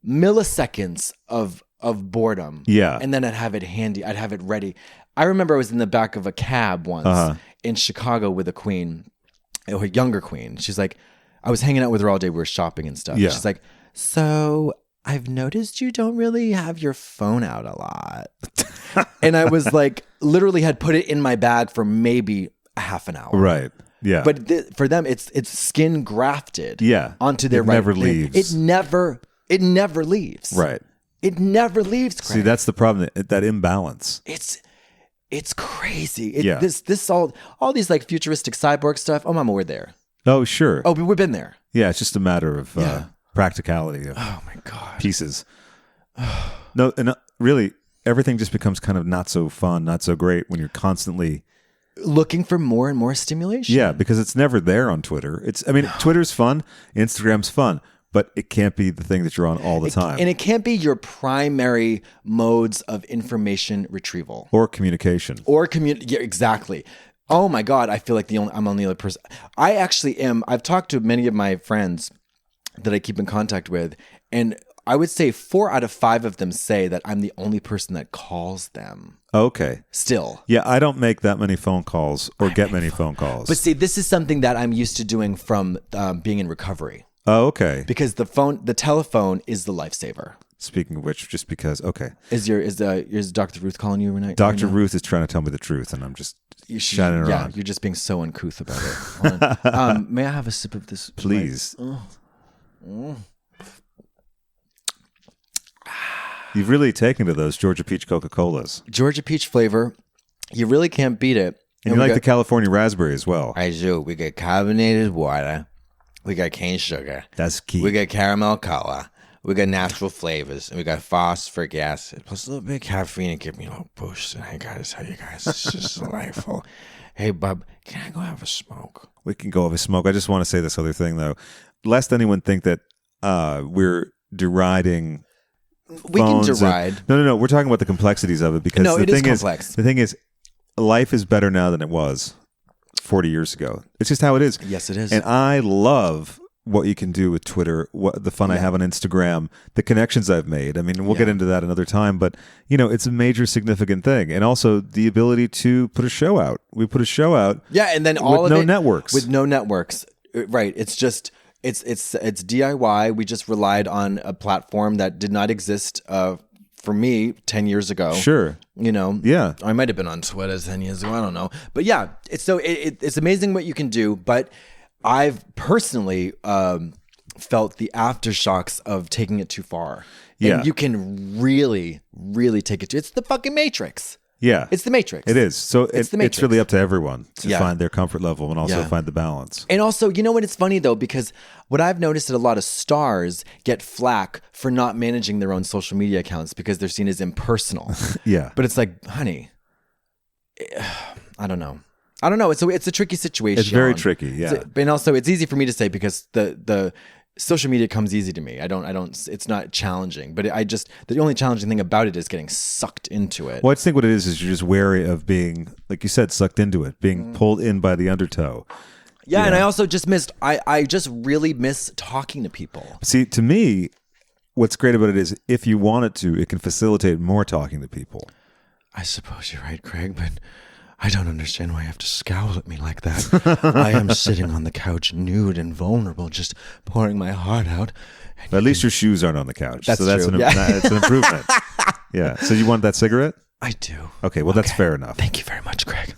milliseconds of boredom. Yeah. And then I'd have it handy. I'd have it ready. I remember I was in the back of a cab once in Chicago with a queen. A younger queen. She's like, I was hanging out with her all day. We were shopping and stuff. Yeah. She's like, so I've noticed you don't really have your phone out a lot. And I was like, literally had put it in my bag for maybe a half an hour. Right. Yeah. But for them, it's skin grafted. Yeah. Onto their It right. never leaves. It never leaves. Right. It never leaves. Craig. See, that's the problem. That imbalance. It's crazy. Yeah. This all these like futuristic cyborg stuff. Oh, mama, we're there. Oh, sure. Oh, we've been there. Yeah. It's just a matter of practicality of Oh my God. pieces. No, and really, everything just becomes kind of not so fun, not so great when you're constantly Looking for more and more stimulation. Yeah, because it's never there on Twitter. Twitter's fun, Instagram's fun, but it can't be the thing that you're on all the time. And it can't be your primary modes of information retrieval. Or communication. Yeah, exactly. Oh my God, I feel like I'm the only other person. I actually am. I've talked to many of my friends that I keep in contact with, and I would say 4 out of 5 of them say that I'm the only person that calls them. Okay. Still. Yeah, I don't make that many phone calls or get many phone calls. But see, this is something that I'm used to doing from being in recovery. Oh, okay. Because the telephone is the lifesaver. Speaking of which, just because, okay. Is Dr. Ruth calling you right now? Dr. Ruth is trying to tell me the truth, and I'm just shining her Yeah, on. you're just being so uncouth about it. Hold on. May I have a sip of this? Please. You've really taken to those Georgia Peach Coca-Colas. Georgia peach flavor. You really can't beat it. And you like the California raspberry as well. I do. We got carbonated water. We got cane sugar. That's key. We got caramel color. We got natural flavors. And we got phosphoric acid. Plus a little bit of caffeine to give me a little boost. And I gotta tell you guys, it's just delightful. Hey, bub, can I go have a smoke? We can go have a smoke. I just want to say this other thing, though. Lest anyone think that we're deriding We can phones deride. No. We're talking about the complexities of it because No, the it is thing complex. The thing is, life is better now than it was 40 years ago. It's just how it is. Yes, it is. And I love what you can do with Twitter, what the fun I have on Instagram, the connections I've made. I mean, we'll get into that another time, but it's a major significant thing. And also the ability to put a show out. We put a show out. Yeah, and then all with of no it networks. With no networks. Right. It's just it's DIY. We just relied on a platform that did not exist for me 10 years ago. Sure. Yeah. I might have been on Twitter 10 years ago. I don't know. But yeah, it's amazing what you can do. But I've personally felt the aftershocks of taking it too far. Yeah. And you can really, really take it to. It's the fucking Matrix. Yeah. It's the Matrix. It is. So It's the it's Matrix. really up to everyone to Yeah. find their comfort level and also Yeah. find the balance. And also, you know what? It's funny though, because what I've noticed that a lot of stars get flack for not managing their own social media accounts because they're seen as impersonal. Yeah. But it's like, honey, I don't know. It's a tricky situation. It's very tricky. Yeah. And also, it's easy for me to say because the social media comes easy to me. I don't. It's not challenging, but the only challenging thing about it is getting sucked into it. Well, I think what it is you're just wary of being, like you said, sucked into it, being pulled in by the undertow. Yeah, and I also just missed. I just really miss talking to people. See, to me, what's great about it is if you want it to, it can facilitate more talking to people. I suppose you're right, Craig, but I don't understand why you have to scowl at me like that. I am sitting on the couch, nude and vulnerable, just pouring my heart out. But at least your shoes aren't on the couch. That's so that's true. it's an improvement. Yeah. So you want that cigarette? I do. Okay, well, that's fair enough. Thank you very much, Craig.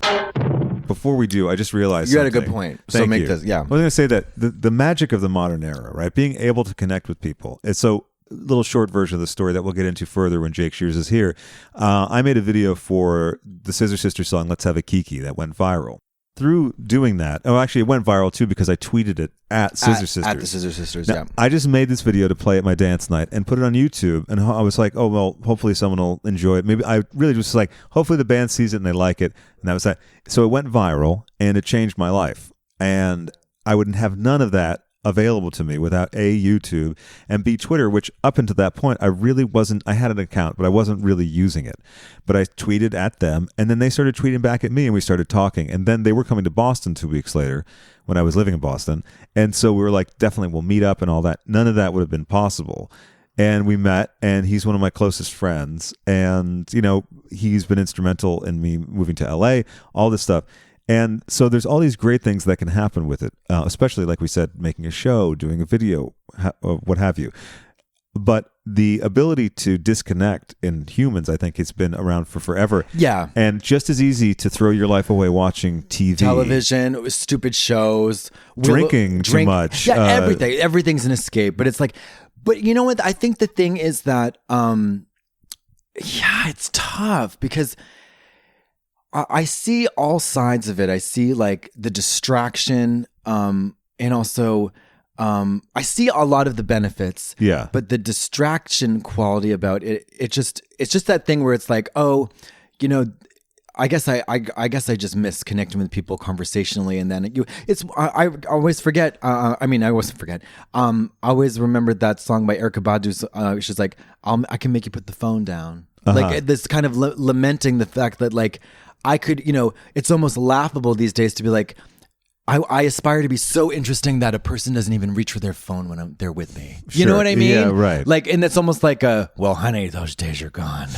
Before we do, I just realized You had a something. good point. So Thank make you. this- yeah. I was going to say that the magic of the modern era, right? Being able to connect with people. It's so little short version of the story that we'll get into further when Jake Shears is here. I made a video for the Scissor Sisters song "Let's Have a Kiki" that went viral. Through doing that, actually, it went viral too because I tweeted it at Scissor Sisters. At the Scissor Sisters, Now, yeah. I just made this video to play at my dance night and put it on YouTube. And I was like, oh, well, hopefully someone will enjoy it. Maybe I really just like, hopefully the band sees it and they like it. And that was that. So it went viral and it changed my life. And I wouldn't have none of that available to me without A, YouTube, and B, Twitter, which up until that point, I had an account, but I wasn't really using it. But I tweeted at them, and then they started tweeting back at me, and we started talking. And then they were coming to Boston 2 weeks later when I was living in Boston. And so we were like, definitely we'll meet up and all that. None of that would have been possible. And we met, and he's one of my closest friends. And, he's been instrumental in me moving to LA, all this stuff. And so there's all these great things that can happen with it, especially, like we said, making a show, doing a video, what have you. But the ability to disconnect in humans, I think, has been around for forever. Yeah. And just as easy to throw your life away watching TV. Television, stupid shows. Drinking too much. Yeah, everything. Everything's an escape. But it's like, but you know what? I think the thing is that, it's tough because I see all sides of it. I see like the distraction, and also I see a lot of the benefits. Yeah. But the distraction quality about it, it's just that thing where it's like, oh, you know, I guess I just miss connecting with people conversationally, and then I always forget. I always forget. I always remembered that song by Erykah Badu. She's like, I can make you put the phone down. Like this kind of lamenting the fact that like I could, you know, it's almost laughable these days to be like, I aspire to be so interesting that a person doesn't even reach for their phone when they're with me. You know what I mean? Yeah, right. Like, and it's almost like well, honey, those days are gone.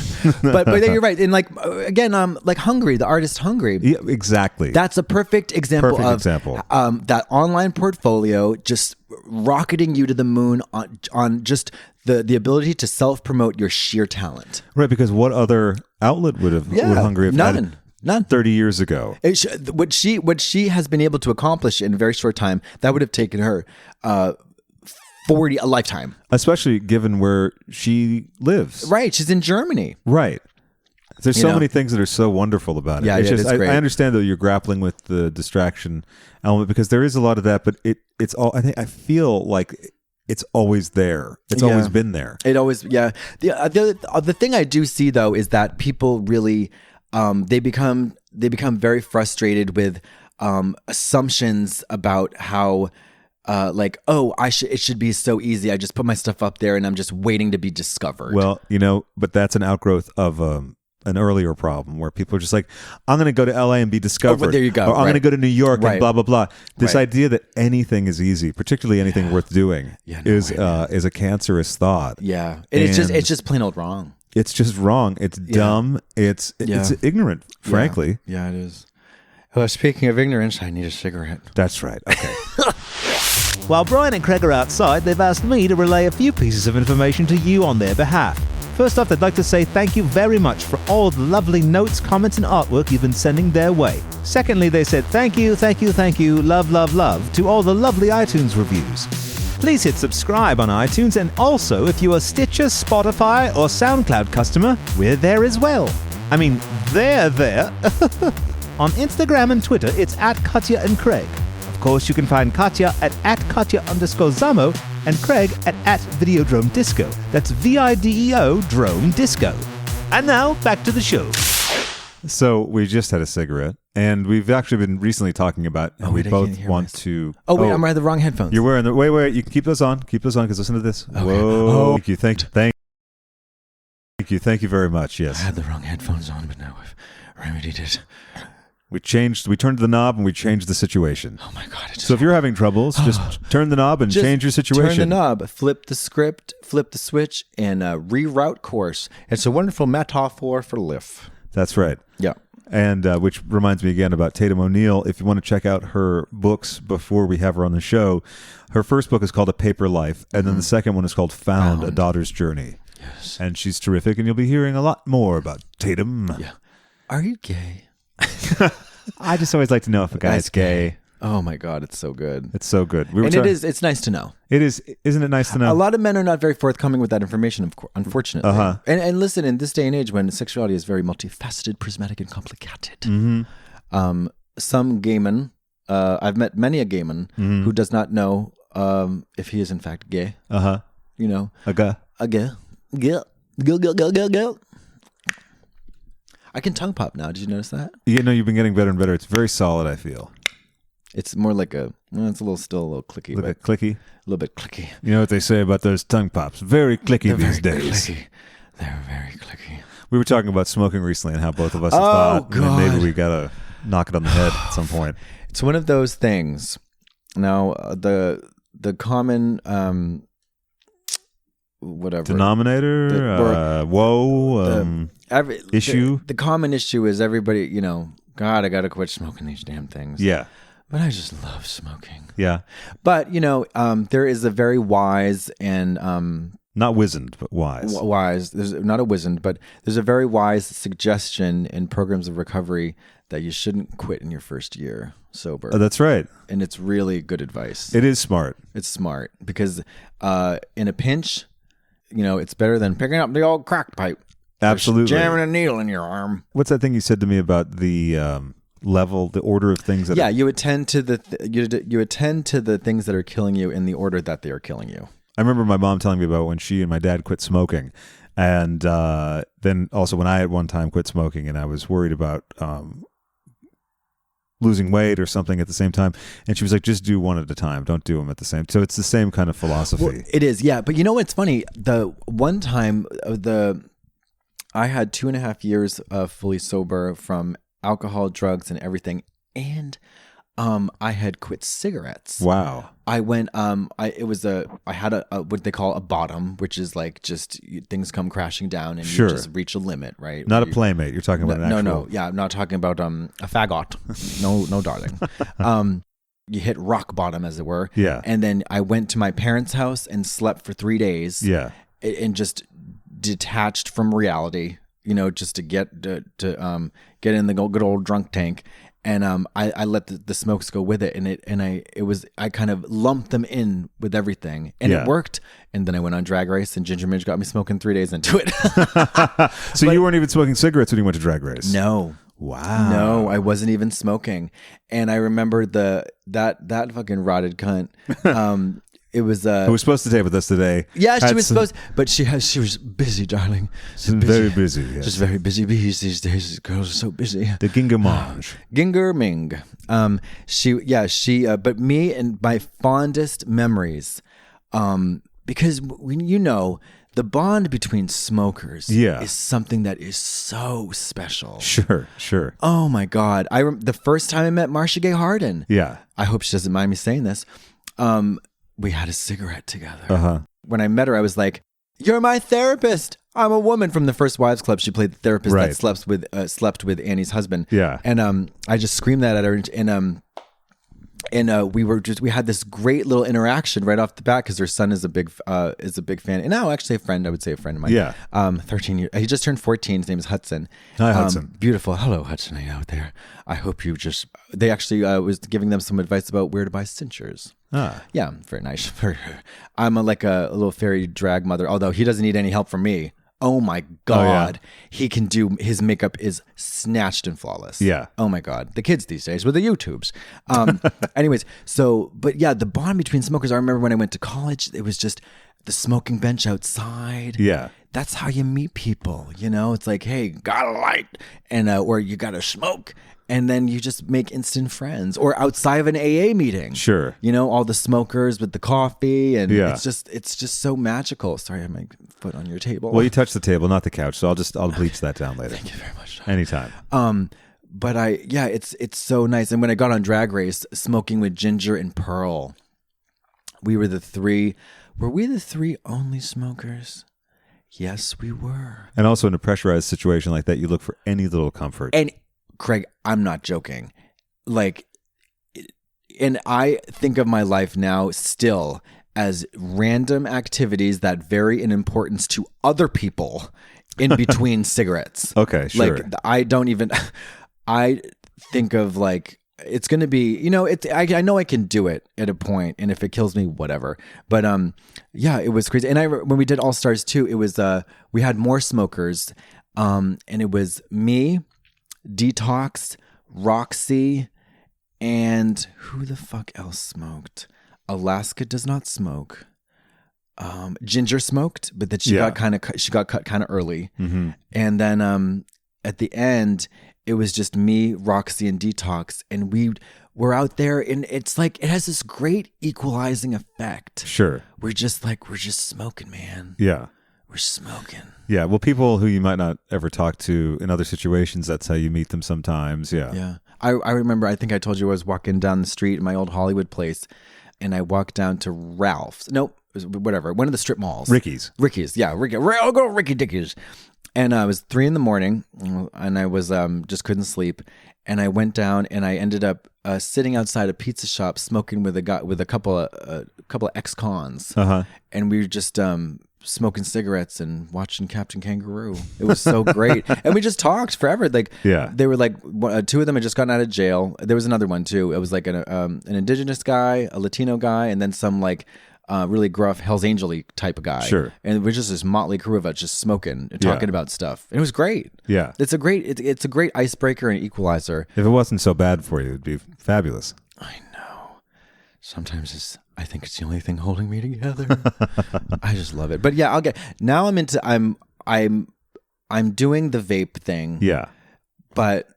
but then you're right. And like, again, like Hungry, the artist Hungry. Yeah, exactly. That's a perfect example of that online portfolio just rocketing you to the moon on just the ability to self-promote your sheer talent. Right, because what other outlet would Hungry have had? None. 30 years ago. What she has been able to accomplish in a very short time, that would have taken her a lifetime. Especially given where she lives. Right. She's in Germany. Right. There's so many things that are so wonderful about it. Yeah, it's yeah, just, it's great. I understand that you're grappling with the distraction element because there is a lot of that, but it's all, I feel like it's always there. It's always been there. It always, yeah. The thing I do see though is that people really, they become very frustrated with assumptions about how like, oh, it should be so easy. I just put my stuff up there and I'm just waiting to be discovered. Well, you know, but that's an outgrowth of an earlier problem where people are just like, I'm going to go to LA and be discovered. Oh, there you go. Or I'm going to go to New York and blah, blah, blah. This Right. idea that anything is easy, particularly anything worth doing, is a cancerous thought. Yeah. And it's just plain old wrong. It's just wrong. It's dumb. It's ignorant, frankly. Yeah, it is. Well, speaking of ignorance, I need a cigarette. That's right. Okay. While Brian and Craig are outside, they've asked me to relay a few pieces of information to you on their behalf. First off, they'd like to say thank you very much for all the lovely notes, comments, and artwork you've been sending their way. Secondly, they said thank you, love, love, love to all the lovely iTunes reviews. Please hit subscribe on iTunes, and also if you are Stitcher, Spotify, or SoundCloud customer, we're there as well. I mean, they're there. On Instagram and Twitter, it's at Katya and Craig. Of course, you can find Katya at Katya_Zamo and Craig at Videodrome Disco. That's VIDEO Drome Disco. And now, back to the show. So we just had a cigarette, and we've actually been recently talking about how we both want to... Oh, wait, I'm wearing the wrong headphones. You're wearing the... Wait, you can keep those on. Keep those on, because listen to this. Okay. Whoa. Thank you. Thank you very much, yes. I had the wrong headphones on, but now I've remedied it. We turned the knob and we changed the situation. Oh my God. So if you're having troubles, just turn the knob and change your situation. Turn the knob, flip the script, flip the switch, and reroute course. It's a wonderful metaphor for life. That's right. Yeah. And which reminds me again about Tatum ONeal. If you want to check out her books before we have her on the show, her first book is called A Paper Life, and then the second one is called Found, A Daughter's Journey. Yes. And she's terrific, and you'll be hearing a lot more about Tatum. Yeah. Are you gay? I just always like to know if a guy's gay. Oh my God, it's so good. It's so good. It's nice to know. It is, isn't it nice to know? A lot of men are not very forthcoming with that information, unfortunately. Uh-huh. And listen, in this day and age when sexuality is very multifaceted, prismatic, and complicated, some gay men, I've met many a gay man who does not know if he is in fact gay. Uh-huh. You know? A gay. Go. I can tongue pop now. Did you notice that? You know, you've been getting better and better. It's very solid, I feel. It's more like it's still a little clicky. A little bit clicky? A little bit clicky. You know what they say about those tongue pops? Very clicky these days. Clicky. They're very clicky. We were talking about smoking recently and how both of us have thought God. maybe we got to knock it on the head at some point. It's one of those things. Now, the common... whatever Denominator, issue. The common issue is everybody, you know, God, I got to quit smoking these damn things. Yeah. But I just love smoking. Yeah. But, there is a very wise and Not wizened, but wise. wise. There's not a wizened, but there's a very wise suggestion in programs of recovery that you shouldn't quit in your first year sober. That's right. And it's really good advice. It is smart. It's smart because in a pinch, it's better than picking up the old crack pipe. Absolutely. Just jamming a needle in your arm. What's that thing you said to me about the the order of things that? Yeah, you attend to you attend to the things that are killing you in the order that they are killing you. I remember my mom telling me about when she and my dad quit smoking, and then also when I at one time quit smoking, and I was worried about losing weight or something at the same time, and she was like, "Just do one at a time. Don't do them at the same." So it's the same kind of philosophy. Well, it is, yeah. But you know what's funny? The one time I had 2.5 years fully sober from alcohol, drugs, and everything, and I had quit cigarettes. Wow. I went. I had a what they call a bottom, which is like just things come crashing down and Sure. you just reach a limit, right? Not a playmate. You're talking about an actual. No. Yeah, I'm not talking about a fagot. No, darling. You hit rock bottom, as it were. Yeah. And then I went to my parents' house and slept for 3 days. Yeah. And just detached from reality, just to get in the good old drunk tank. And I let the smokes go with it, I kind of lumped them in with everything, and Yeah. it worked. And then I went on Drag Race, and Ginger Midge got me smoking 3 days into it. So you weren't even smoking cigarettes when you went to Drag Race? No. Wow. No, I wasn't even smoking. And I remember that fucking rotted cunt. It was Who was supposed to tape with us today? yeah, she had was some- supposed, but she was busy, darling. She's very busy. Yes. Just very busy bees these days. These girls are so busy. The Gingamange. Ginger Ming. But me and my fondest memories, because the bond between smokers Yeah. is something that is so special. Sure. Oh my God. The first time I met Marcia Gay Harden, Yeah. I hope she doesn't mind me saying this, we had a cigarette together. Uh-huh. When I met her, I was like, "You're my therapist. I'm a woman." From the First Wives Club, she played the therapist Right. that slept with Annie's husband. Yeah. And I just screamed that at her, and we had this great little interaction right off the bat because her son is a big fan, and now actually I would say a friend of mine. Yeah. 13 years. He just turned 14. His name is Hudson. Hi, Hudson. Beautiful. Hello, Hudson. Are you out there? I hope you just. They actually was giving them some advice about where to buy cinchers. Ah. Yeah, very nice. I'm like a little fairy drag mother, although he doesn't need any help from me. Oh my God. He can do, his makeup is snatched and flawless. Yeah. Oh my God. The kids these days with the YouTubes. Anyways, but yeah, the bond between smokers, I remember when I went to college, it was just the smoking bench outside. Yeah. That's how you meet people, It's like, hey, got a light, and or you got to smoke. And then you just make instant friends, or outside of an AA meeting. Sure. All the smokers with the coffee, and Yeah. it's just so magical. Sorry, I have my foot on your table. Well, you touched the table, not the couch, so I'll bleach that down later. Thank you very much. Anytime. But it's so nice. And when I got on Drag Race, smoking with Ginger and Pearl, we were the three. Were we the three only smokers? Yes, we were. And also in a pressurized situation like that, you look for any little comfort. And Craig, I'm not joking. And I think of my life now still as random activities that vary in importance to other people in between cigarettes. Okay, sure. I think of it's going to be, I know I can do it at a point, and if it kills me, whatever. But it was crazy. And when we did All Stars 2, it was we had more smokers, and it was me, Detox, Roxy, and who the fuck else smoked? Alaska does not smoke. Ginger smoked, but then she got cut kind of early. Mm-hmm. And then at the end, it was just me, Roxy, and Detox, and we were out there, and it's like it has this great equalizing effect. Sure. We're just smoking, man. Yeah. We're smoking. Yeah. Well, people who you might not ever talk to in other situations, that's how you meet them sometimes. Yeah. Yeah. I remember, I think I told you I was walking down the street in my old Hollywood place, and I walked down to Ralph's. Nope. Whatever. One of the strip malls. Ricky's. Yeah. I'll go Ricky Dickies. And it was 3 a.m, and I was just couldn't sleep. And I went down, and I ended up sitting outside a pizza shop, smoking with a couple of ex-cons, and we were just smoking cigarettes and watching Captain Kangaroo. It was so great, and we just talked forever. Like, they were like 2 of them had just gotten out of jail. There was another one too. It was like an indigenous guy, a Latino guy, and then some like really gruff Hell's Angel-y type of guy. Sure. And it was just this motley crew of us just smoking and talking about stuff. And it was great. Yeah. It's a great icebreaker and equalizer. If it wasn't so bad for you, it'd be fabulous. I know. Sometimes I think it's the only thing holding me together. I just love it. But yeah, I'm doing the vape thing. Yeah. But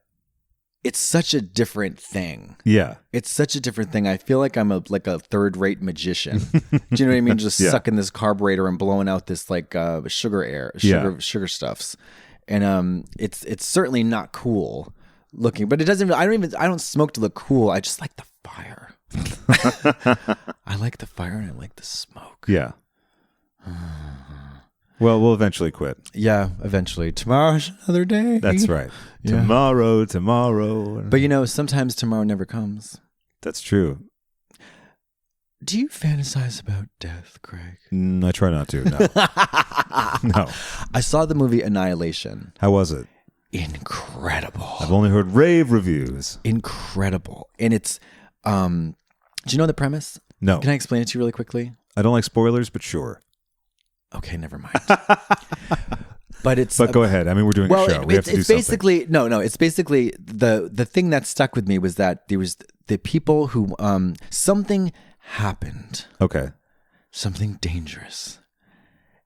it's such a different thing. Yeah. It's such a different thing. I feel like I'm a third-rate magician. Do you know what I mean? Just sucking this carburetor and blowing out this like sugar stuffs. And it's certainly not cool looking, but it doesn't I don't smoke to look cool. I just like the fire. I like the fire and I like the smoke. Yeah. Well, we'll eventually quit. Yeah, eventually. Tomorrow's another day. That's right. Yeah. Tomorrow. But sometimes tomorrow never comes. That's true. Do you fantasize about death, Craig? I try not to, no. No. I saw the movie Annihilation. How was it? Incredible. I've only heard rave reviews. Incredible. And it's, do you know the premise? No. Can I explain it to you really quickly? I don't like spoilers, but sure. Okay, never mind. But go ahead. I mean, we're doing a show. We have to do basically something. No. It's basically the thing that stuck with me was that there was the people who something happened. Okay. Something dangerous,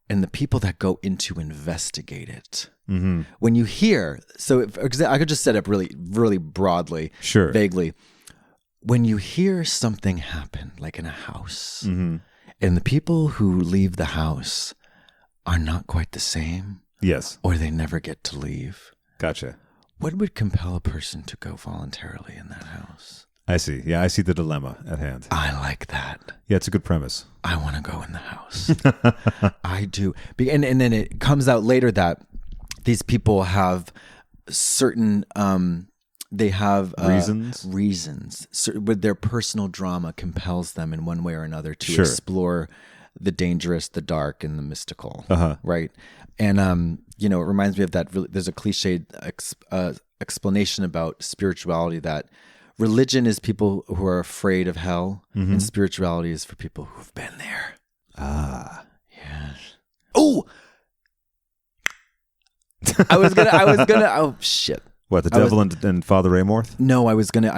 and the people that go in to investigate it. Mm-hmm. When you hear, I could just set up really, really broadly, sure, vaguely. When you hear something happen, like in a house. Mm-hmm. And the people who leave the house are not quite the same. Yes. Or they never get to leave. Gotcha. What would compel a person to go voluntarily in that house? I see. Yeah, I see the dilemma at hand. I like that. Yeah, it's a good premise. I want to go in the house. I do. And then it comes out later that these people have certain... they have reasons. With their personal drama compels them in one way or another to explore the dangerous, the dark, and the mystical. Right. And, it reminds me of that. There's a cliched explanation about spirituality that religion is people who are afraid of hell, and spirituality is for people who've been there. Ah. Yes. Oh! I was gonna, oh, shit. What, the devil and Father Amorth? No, I was going to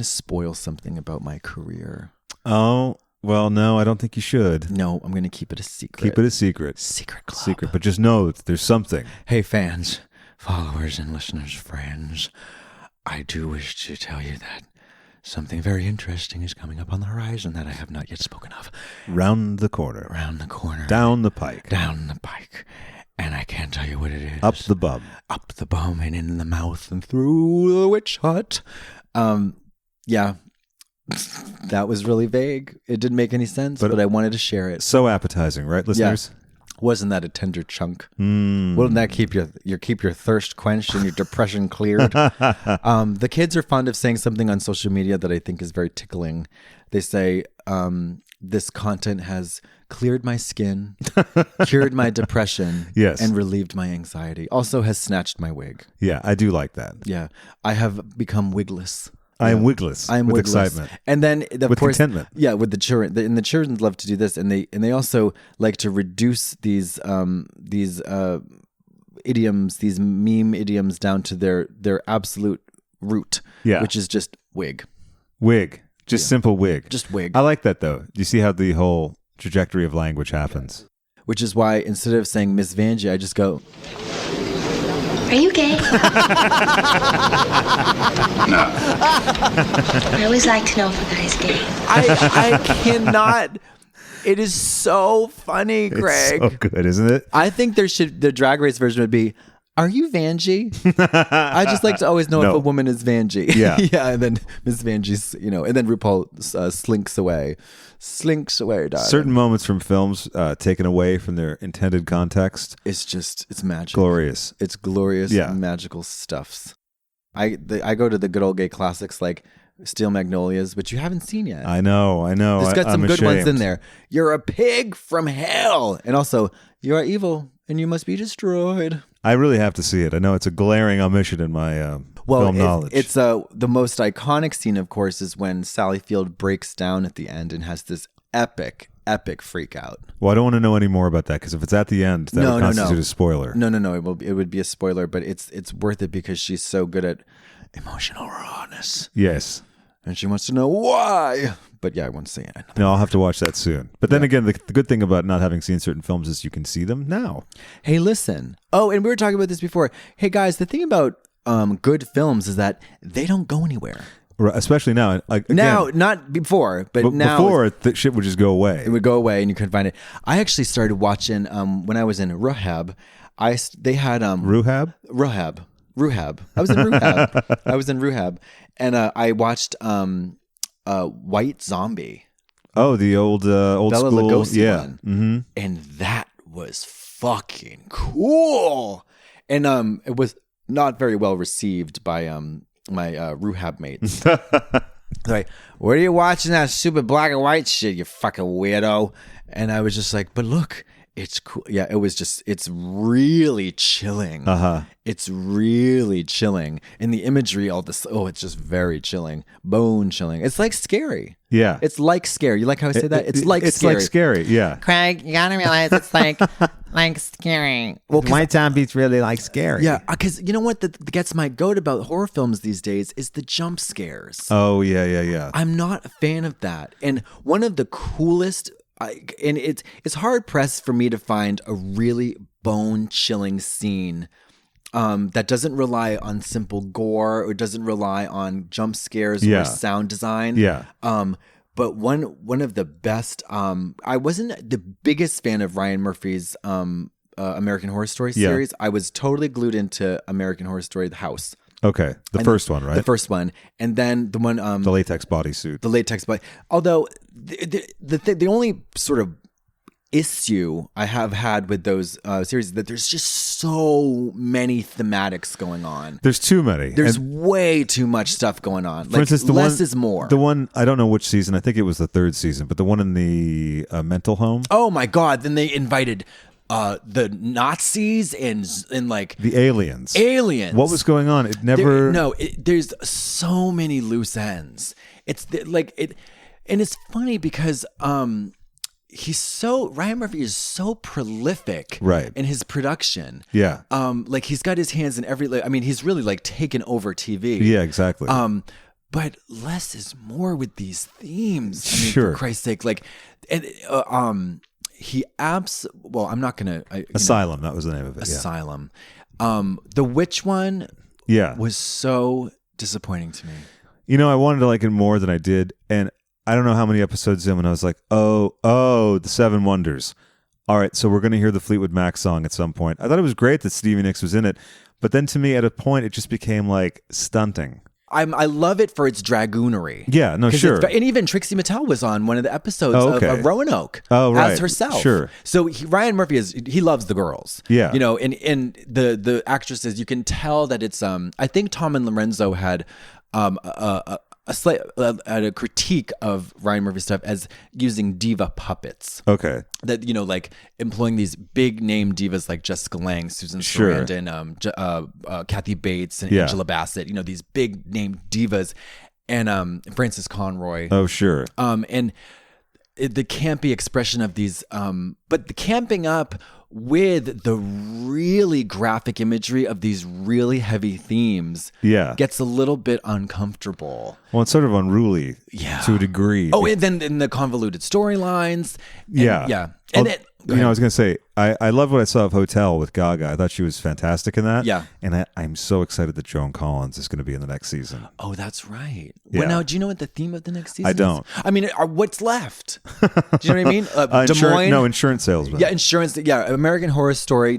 spoil something about my career. Oh, well, no, I don't think you should. No, I'm going to keep it a secret. Keep it a secret. Secret club. Secret, but just know that there's something. Hey, fans, followers, and listeners, friends, I do wish to tell you that something very interesting is coming up on the horizon that I have not yet spoken of. Round the corner. Down the pike. And I can't tell you what it is. Up the bum. And in the mouth and through the witch hut. Yeah. That was really vague. It didn't make any sense, but I wanted to share it. So appetizing, right, listeners? Yeah. Wasn't that a tender chunk? Wouldn't that keep your thirst quenched and your depression cleared? The kids are fond of saying something on social media that I think is very tickling. They say, this content has cleared my skin, cured my depression, and relieved my anxiety. Also has snatched my wig. Yeah, I do like that. Yeah, I have become wigless. I am wigless. I am with wigless. Excitement. And then, of course, contentment. Yeah, with the children. And the children love to do this, and they also like to reduce these idioms, these meme idioms, down to their absolute root, which is just wig. Just simple wig. Just wig. I like that, though. Do you see how the whole trajectory of language happens? Which is why instead of saying Miss Vanjie, I just go, are you gay? No. I always like to know if a guy's gay. I cannot. It is so funny, Greg. It's so good, isn't it? I think the Drag Race version would be, are you Vanjie? I just like to always know if a woman is Vanjie. Yeah. Yeah. And then Miss Vanjie's, and then RuPaul slinks away, darling. Certain moments from films taken away from their intended context. It's magic. Glorious. It's glorious, magical stuffs. I go to the good old gay classics like Steel Magnolias, which you haven't seen yet. I know. It's got some I'm good ones in ashamed. there. You're a pig from hell. And also, you are evil and you must be destroyed. I really have to see it. I know it's a glaring omission in my film knowledge. It's the most iconic scene, of course, is when Sally Field breaks down at the end and has this epic freak out. Well, I don't want to know any more about that because if it's at the end, that would constitute a spoiler. No. It would be a spoiler, but it's worth it because she's so good at emotional rawness. Yes. And she wants to know why. But yeah, I won't say it. No, I'll have to watch that soon. But then again, the good thing about not having seen certain films is you can see them now. Hey, listen. Oh, and we were talking about this before. Hey, guys, the thing about good films is that they don't go anywhere. Right, especially now. Again, now, not before, but now. Before, the shit would just go away. It would go away and you couldn't find it. I actually started watching, when I was in Ruhab, they had... Ruhab? Ruhab. I was in Ruhab. And I watched White Zombie. Oh, the old Bela school. Lugosi one. Mm-hmm. And that was fucking cool. And it was not very well received by my Ruhab mates. Like, what are you watching that stupid black and white shit, you fucking weirdo? And I was just like, but look, it's cool. Yeah, it's really chilling. It's really chilling. And the imagery, all this, it's just very chilling. Bone chilling. It's like scary. Yeah. It's like scary. You like how I say that? It's like scary. Yeah. Craig, you gotta realize it's like scary. Well, White Zombie's really like scary. yeah, because you know what gets my goat about horror films these days is the jump scares. Oh, yeah. I'm not a fan of that. And one of the coolest, and it's hard pressed for me to find a really bone chilling scene that doesn't rely on simple gore or doesn't rely on jump scares or sound design. Yeah. But one of the best. I wasn't the biggest fan of Ryan Murphy's American Horror Story series. I was totally glued into American Horror Story: The House. Okay, the first one, right? The first one, and then the one the latex bodysuit. The latex body. Although the only sort of issue I have had with those series is that there's just so many thematics going on. There's too many. There's way too much stuff going on. For instance, less is more. The one, I don't know which season. I think it was the third season, but the one in the mental home. Oh my God! Then they invited the Nazis and like the aliens. What was going on? It never. There's so many loose ends. And it's funny because Ryan Murphy is so prolific, right, in his production. Yeah. Like he's got his hands in every. I mean, he's really like taken over TV. Yeah, exactly. But less is more with these themes. I mean, sure. For Christ's sake, like, and I'm not gonna. Asylum. That was the name of it. Asylum. The witch one. Was so disappointing to me. You know, I wanted to like it more than I did, and I don't know how many episodes in when I was like, oh, the Seven Wonders. All right, so we're going to hear the Fleetwood Mac song at some point. I thought it was great that Stevie Nicks was in it, but then to me, at a point, it just became like stunting. I love it for its dragoonery. Yeah, no, sure. And even Trixie Mattel was on one of the episodes of Roanoke as herself. Sure. So Ryan Murphy he loves the girls. Yeah. You know, and the actresses, you can tell that it's I think Tom and Lorenzo had a critique of Ryan Murphy stuff as using diva puppets. Okay. That, you know, like employing these big name divas like Jessica Lange, Susan Sarandon, Kathy Bates, and Angela Bassett, you know, these big name divas, and Frances Conroy. Oh, sure. And the campy expression of these, but the camping up with the really graphic imagery of these really heavy themes gets a little bit uncomfortable. Well, it's sort of unruly to a degree. Oh, and then in the convoluted storylines. And I was going to say, I love what I saw of Hotel with Gaga. I thought she was fantastic in that. Yeah. And I'm so excited that Joan Collins is going to be in the next season. Oh, that's right. Yeah. Well, now, do you know what the theme of the next season is? I don't. I mean, what's left? Do you know what I mean? Des Moines? No, insurance salesman. Yeah, insurance. Yeah, American Horror Story.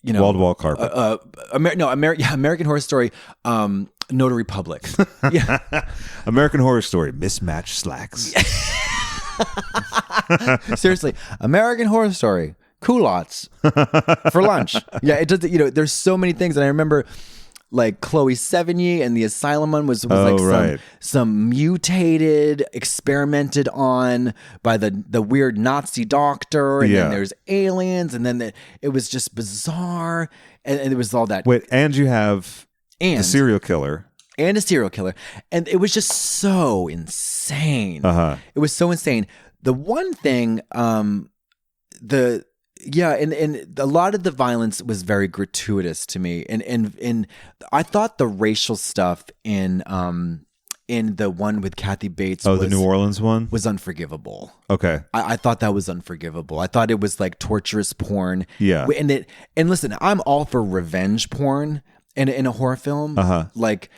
Wall-to-wall carpet. American Horror Story, Notary Public. Yeah. American Horror Story, mismatched slacks. Seriously, American Horror Story, culottes for lunch. Yeah, it does. There's so many things, and I remember like Chloe Sevigny and the Asylum one was like some mutated, experimented on by the weird Nazi doctor, and then there's aliens, and then it was just bizarre, and it was all that. Wait, and you have the serial killer. And a serial killer. And it was just so insane. It was so insane. The one thing, and a lot of the violence was very gratuitous to me. And I thought the racial stuff in the one with Kathy Bates the New Orleans one? Was unforgivable. Okay. I thought that was unforgivable. I thought it was like torturous porn. Yeah. And listen, I'm all for revenge porn in a horror film. Like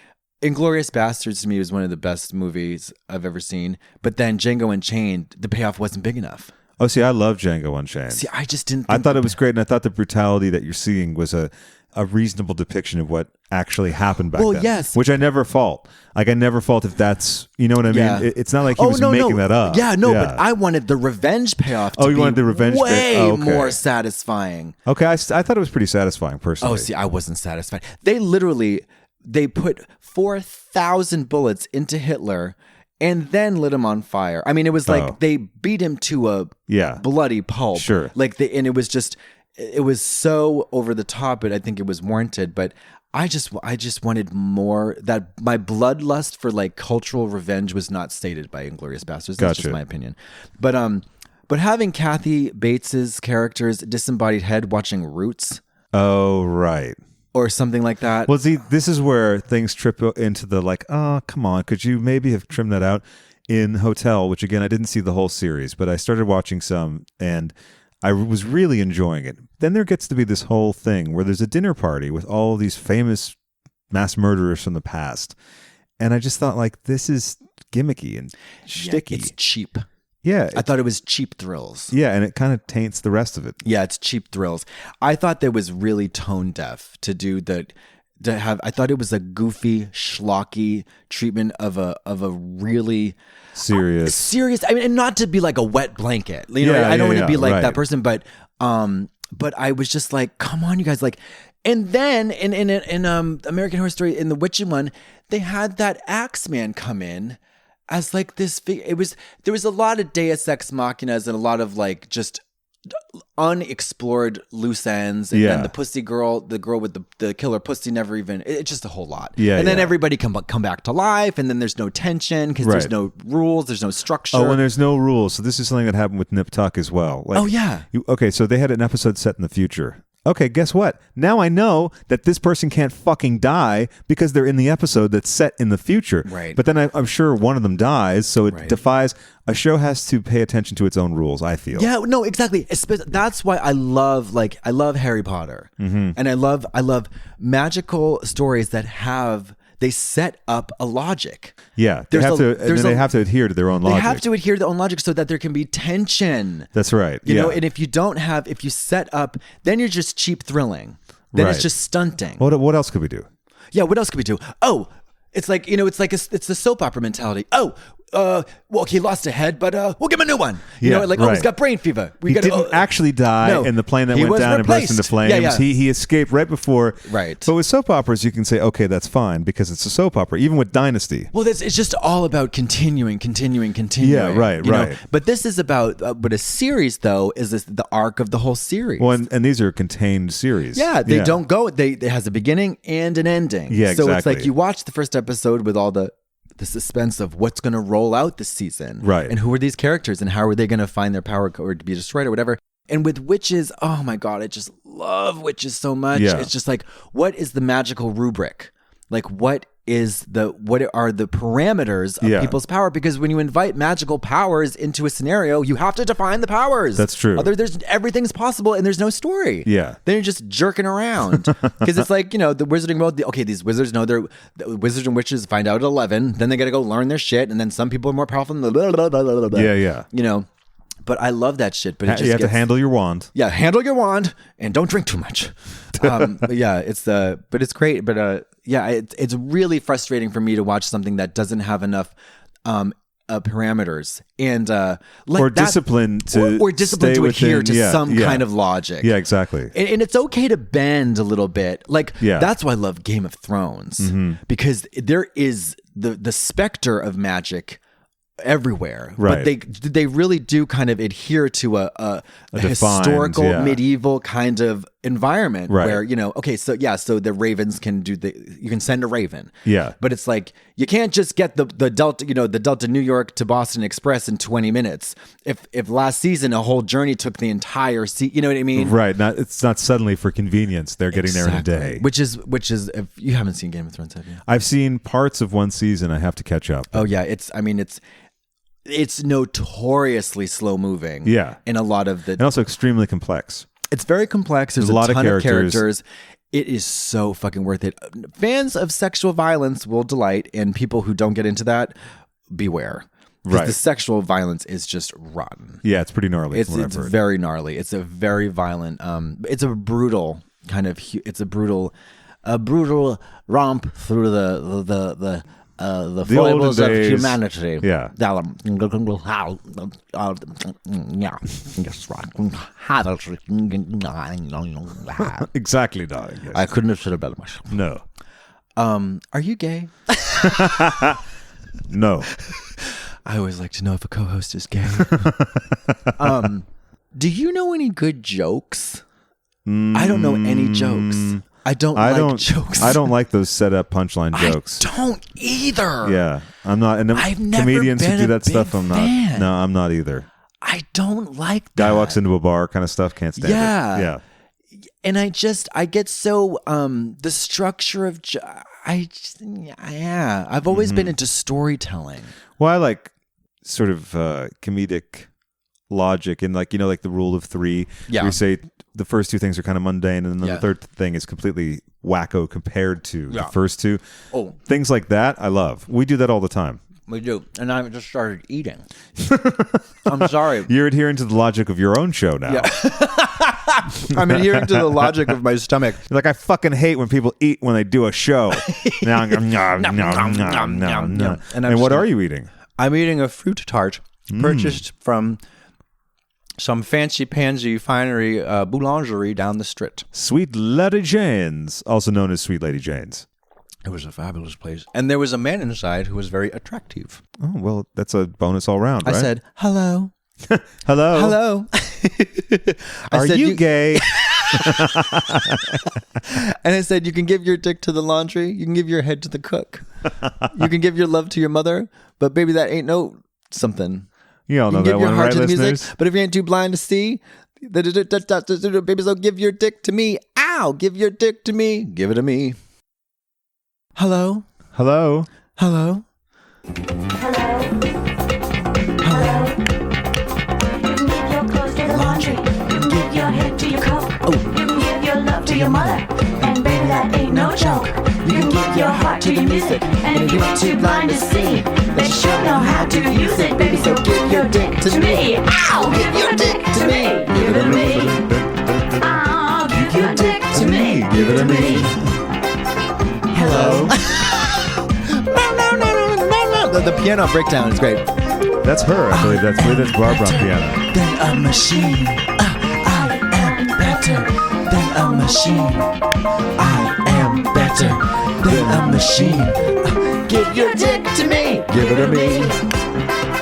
Inglourious Bastards to me was one of the best movies I've ever seen. But then Django Unchained, the payoff wasn't big enough. Oh, see, I love Django Unchained. See, I just didn't. I thought it was great, and I thought the brutality that you're seeing was a reasonable depiction of what actually happened back then. Well, yes. Which I never fault. Like, I never fault if that's, you know what I mean? It's not like he was making that up. Yeah, no, but I wanted the revenge payoff to you wanted the revenge way more satisfying. Okay, I thought it was pretty satisfying, personally. Oh, see, I wasn't satisfied. They put 4,000 bullets into Hitler and then lit him on fire. I mean, it was like they beat him to a bloody pulp. Sure. And it was so over the top, but I think it was warranted. But I just wanted more. That my bloodlust for like cultural revenge was not stated by Inglourious Basterds. That's just my opinion. But having Kathy Bates's character's disembodied head watching Roots. Oh, right. Or something like that. Well, see, this is where things trip into the like, oh, come on, could you maybe have trimmed that out? In Hotel, which again, I didn't see the whole series, but I started watching some and I was really enjoying it. Then there gets to be this whole thing where there's a dinner party with all these famous mass murderers from the past. And I just thought, like, this is gimmicky and sticky. It's cheap. Yeah. I thought it was cheap thrills. Yeah, and it kind of taints the rest of it. Yeah, it's cheap thrills. I thought that was really tone deaf to do that. I thought it was a goofy, schlocky treatment of a really serious. I mean, and not to be like a wet blanket. I don't want to be like that person, but I was just like, come on, you guys, like. And then in American Horror Story, in the witching one, they had that Axeman come in as like this. There was a lot of Deus Ex Machinas and a lot of like just unexplored loose ends, and then the girl with the killer pussy never even. It's just a whole lot. And then everybody come back to life, and then there's no tension because there's no rules, there's no structure. Oh, and there's no rules. So this is something that happened with Nip Tuck as well. Like, so they had an episode set in the future. Okay, guess what? Now I know that this person can't fucking die because they're in the episode that's set in the future. Right. But then I'm sure one of them dies, so it defies. A show has to pay attention to its own rules, I feel. Yeah, no, exactly. That's why I love Harry Potter. Mm-hmm. And I love magical stories that they set up a logic. Yeah, they have to adhere to their own logic. They have to adhere to their own logic so that there can be tension. That's right. You know, and if you set up, then you're just cheap thrilling. Then it's just stunting. What else could we do? Yeah, what else could we do? Oh, it's like, it's the soap opera mentality. Oh, he lost a head, but we'll give him a new one. He's got brain fever. He didn't actually die in the plane that went down and burst into flames. Yeah. He escaped right before. Right. But with soap operas, you can say, okay, that's fine because it's a soap opera. Even with Dynasty. Well, it's just all about continuing. Yeah, right. But this is about, but a series though is the arc of the whole series. Well, and these are contained series. Yeah, they don't go. It has a beginning and an ending. Yeah, exactly. So it's like you watch the first episode with all the suspense of what's going to roll out this season. Right. And who are these characters and how are they going to find their power or be destroyed or whatever. And with witches, oh my God, I just love witches so much. Yeah. It's just like, what is the magical rubric? Like, what are the parameters of people's power? Because when you invite magical powers into a scenario, you have to define the powers. That's true. Everything's possible and there's no story. Yeah. Then you're just jerking around. Because it's like, the wizarding world, these wizards know the wizards and witches find out at 11, then they got to go learn their shit, and then some people are more powerful than Yeah. But I love that shit. But it just you have to handle your wand. Yeah, handle your wand and don't drink too much. But yeah, but it's great. But yeah, it's really frustrating for me to watch something that doesn't have enough parameters and or discipline to adhere to some kind of logic. Yeah, exactly. And it's okay to bend a little bit. Like that's why I love Game of Thrones because there is the specter of magic everywhere, right? But they really do kind of adhere to a historical medieval kind of environment, right? Where so the ravens can you can send a raven, but it's like you can't just get the Delta New York to Boston Express in 20 minutes. If last season a whole journey took the entire you know what I mean, right? It's not suddenly for convenience. They're getting there in a day, which is if you haven't seen Game of Thrones, have you? I've seen parts of one season. I have to catch up. Oh yeah, it's notoriously slow moving. Yeah. In a lot of and also extremely complex. It's very complex. There's a lot of characters. It is so fucking worth it. Fans of sexual violence will delight, and people who don't get into that, beware. Right. The sexual violence is just rotten. Yeah, it's pretty gnarly. It's very gnarly. It's a very violent, it's a brutal kind of, a brutal romp through the foibles of humanity. Yeah. Exactly, darling. Yes. I couldn't have said it better myself. No. Are you gay? No. I always like to know if a co-host is gay. Do you know any good jokes? I don't know any jokes. I don't like jokes. I don't like those set up punchline jokes. I don't either. Yeah, I'm not. And I've never comedians been who do a that stuff, big I'm not. fan. No, I'm not either. I don't like that. Guy walks into a bar kind of stuff. Can't stand it. Yeah. And I get so the structure of I've always been into storytelling. Well, I like sort of comedic logic and like the rule of three. Yeah. We say the first two things are kind of mundane, and then the third thing is completely wacko compared to the first two. Oh, things like that, I love. We do that all the time. We do, and I just started eating. I'm sorry. You're adhering to the logic of your own show now. Yeah. I'm adhering to the logic of my stomach. You're like, I fucking hate when people eat when they do a show. Now I'm going, no. And what are you eating? I'm eating a fruit tart purchased from some fancy pansy finery boulangerie down the street. Sweet Lady Jane's, also known as Sweet Lady Jane's. It was a fabulous place. And there was a man inside who was very attractive. Oh, well, that's a bonus all round, right? I said, hello. Hello. Hello. Are you gay? And I said, you can give your dick to the laundry. You can give your head to the cook. You can give your love to your mother. But baby, that ain't no something. You all know you can that give your one, heart right, to the listeners? music. But if you ain't too blind to see, baby, so give your dick to me. Ow, give your dick to me. Give it to me. Hello. Hello. Hello. Hello. You can give your clothes to the laundry. You can give your head to your cook. You can give your love to your mother. And baby, that ain't no joke. You can give your heart to your music. And if you ain't too blind to see, then you sure know how to use it. Baby, so give your dick to me. Ow, give your dick to me. Give it to me. Ow, give your dick to me. Give it to me. Hello. The piano breakdown is great. That's her, I believe. That's Barbara on piano. Than a machine. I am better than a machine. I am better than a machine. Give your dick to me. Give it to me.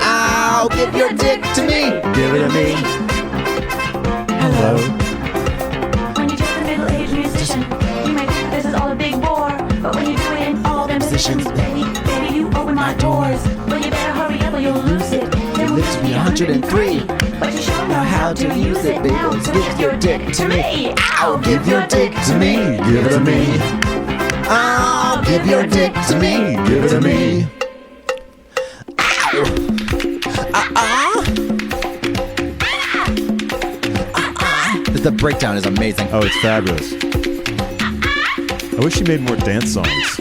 Ow, give your dick to me. Give it to me. Hello. When you're just a middle-aged musician, you may think this is all a big bore. But when you do it in all them positions, baby, you open my doors. Well, you better hurry up or you'll lose it. There lives to be 103, but you sure know how to use it. Now, so give your dick to me. Ow, give your dick to me. Give it to me. Ow, give your dick to me. Give it to me. The breakdown is amazing. Oh, it's fabulous. I wish she made more dance songs.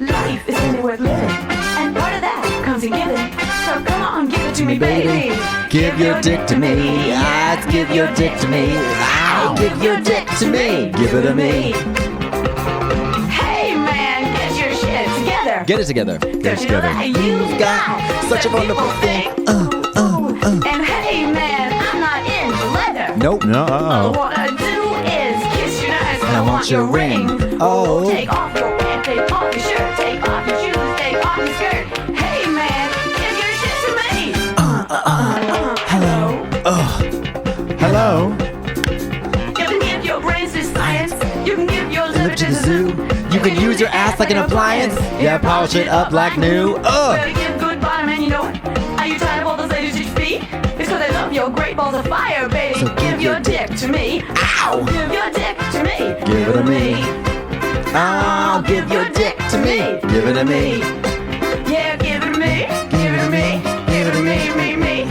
Life is really worth living, and part of that comes in giving. So come on, it to me, baby. Give your dick to me. Ah, give your dick to me. Ow, give your dick to me. Give it to me. Hey, man, get your shit together. Get it together. Cause you know that you've got such a wonderful thing. And hey, man, I'm not into leather. Nope. No, All I wanna do is kiss you nice and I want your ring. Oh. Take off your pants, take off your shirt, take off your shoes, take off your skirt. Hey, man, give your shit to me. Hello. Hello. You can give your brains to science. You can give your liver To the zoo. You can use your ass like an appliance. Yeah, polish it up like new. Better give good bottom, and you know it. Are you tired of all those ladies at your feet? It's cause they love your great balls of fire, baby. So give your dick to me. Ow! Give your dick to me. Give it to me. Oh, give your dick to me. Give it to me. Yeah, give it to me. Give it to me. Give it to me. Me.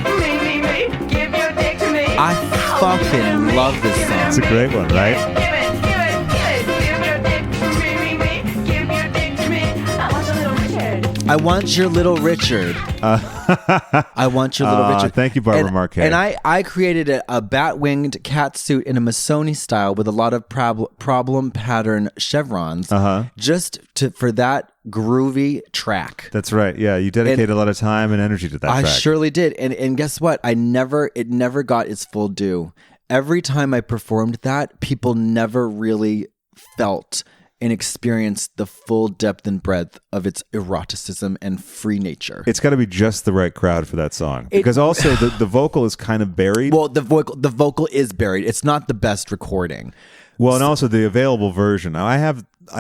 Give your dick to me. I fucking love this song. It's a great one, right? Give your dick to me. Give your dick to me. I want your little Richard. I want your little Richard. I want your little Richard. Thank you, Barbara Marquet. And I created a bat-winged cat suit in a Missoni style with a lot of problem pattern chevrons, just for that groovy track. That's right. Yeah, you dedicated a lot of time and energy to that I track. surely did. And guess what? It never got its full due. Every time I performed that, people never really felt and experienced the full depth and breadth of its eroticism and free nature. It's got to be just the right crowd for that song. Because also the vocal is kind of buried. Well, the vocal is buried. It's not the best recording. Well, and also the available version. Now, I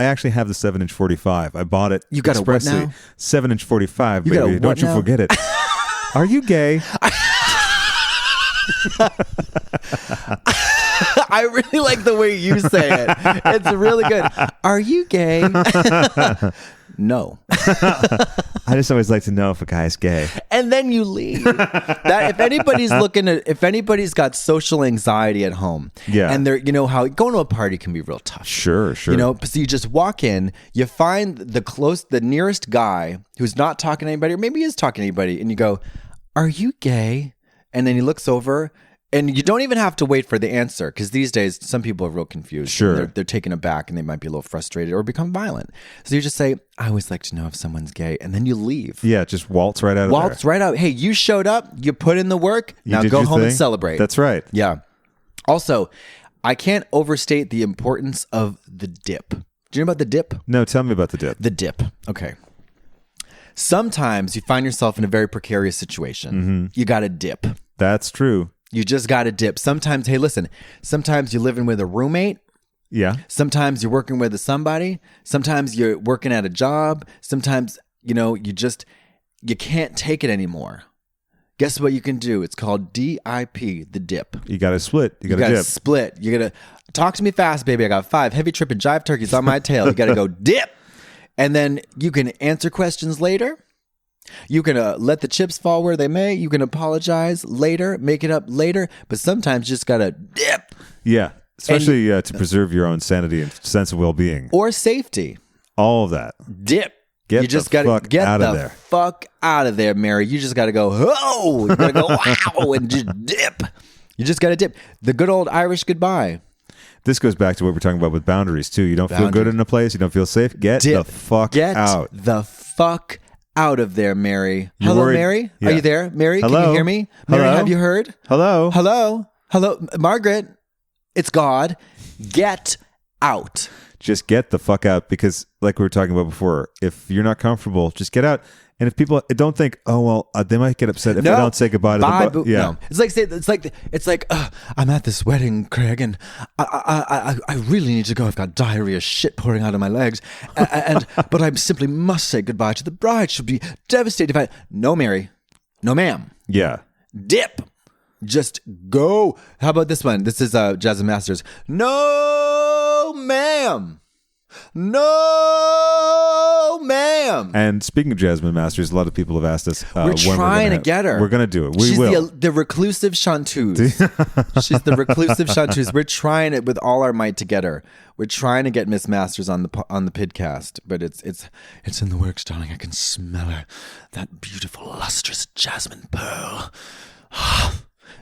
actually have the 7-inch 45. I bought it. You got a what now? 7-inch 45, You got a baby. what Don't you now? forget it. Are you gay? I really like the way you say it. It's really good. Are you gay? No. I just always like to know if a guy's gay. And then you leave. That if anybody's got social anxiety at home, and they're, you know how going to a party can be real tough. Sure. You know, so you just walk in, you find the nearest guy who's not talking to anybody, or maybe he is talking to anybody, and you go, "Are you gay?" And then he looks over. And you don't even have to wait for the answer, because these days some people are real confused. Sure. They're taken aback and they might be a little frustrated or become violent. So you just say, "I always like to know if someone's gay," and then you leave. Yeah, just waltz right out of there. Waltz right out. Hey, you showed up. You put in the work. Now did go your home and thing. celebrate. That's right. Yeah. Also, I can't overstate the importance of the dip. Do you know about the dip? No, tell me about the dip. The dip. Okay. Sometimes you find yourself in a very precarious situation. You got to dip. That's true. You just got to dip. Sometimes, hey, listen, sometimes you're living with a roommate. Yeah. Sometimes you're working with somebody. Sometimes you're working at a job. Sometimes, you know, you can't take it anymore. Guess what you can do? It's called DIP, the dip. You got to split. You got to dip. Split. You got to talk to me fast, baby. I got 5 heavy trip and jive turkeys on my tail. You got to go dip. And then you can answer questions later. You can let the chips fall where they may. You can apologize later, make it up later. But sometimes you just got to dip. Yeah. Especially to preserve your own sanity and sense of well-being. Or safety. All of that. Dip. Get you just the got fuck to get out the of there. fuck out of there, Mary. You just got to go, oh, you got to go, wow, and just dip. You just got to dip. The good old Irish goodbye. This goes back to what we're talking about with boundaries, too. You don't feel good in a place. You don't feel safe. Get Dip. the fuck Get out. the fuck out of there, Mary. You're Hello, worried- Mary? Yeah. Are you there? Mary, Hello? can you hear me? Mary, Hello? have you heard? Hello? Hello? Hello? Margaret, it's God. Get out. Just get the fuck out, because like we were talking about before, if you're not comfortable, just get out. And if people don't think, oh, well, they might get upset if I don't say goodbye to them. Yeah. No. It's like I'm at this wedding, Craig, and I really need to go. I've got diarrhea, shit pouring out of my legs, but I simply must say goodbye to the bride. She'll be devastated if I. No, Mary. No, ma'am. Yeah. Dip. Just go. How about this one? This is Jasmine Masters. No, ma'am. No, ma'am. And speaking of Jasmine Masters, a lot of people have asked us. We're trying to get her. We're going to do it. She's will. the reclusive chanteuse. She's the reclusive chanteuse. We're trying it with all our might to get her. We're trying to get Miss Masters on the podcast, but it's in the works, darling. I can smell her. That beautiful, lustrous jasmine pearl.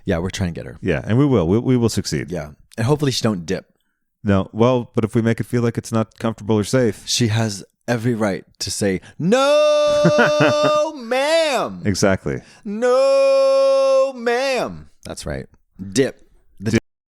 Yeah, we're trying to get her. Yeah, and we will. We will succeed. Yeah. And hopefully she don't dip. No, well, but if we make it feel like it's not comfortable or safe. She has every right to say, no, ma'am. Exactly. No, ma'am. That's right. Dip.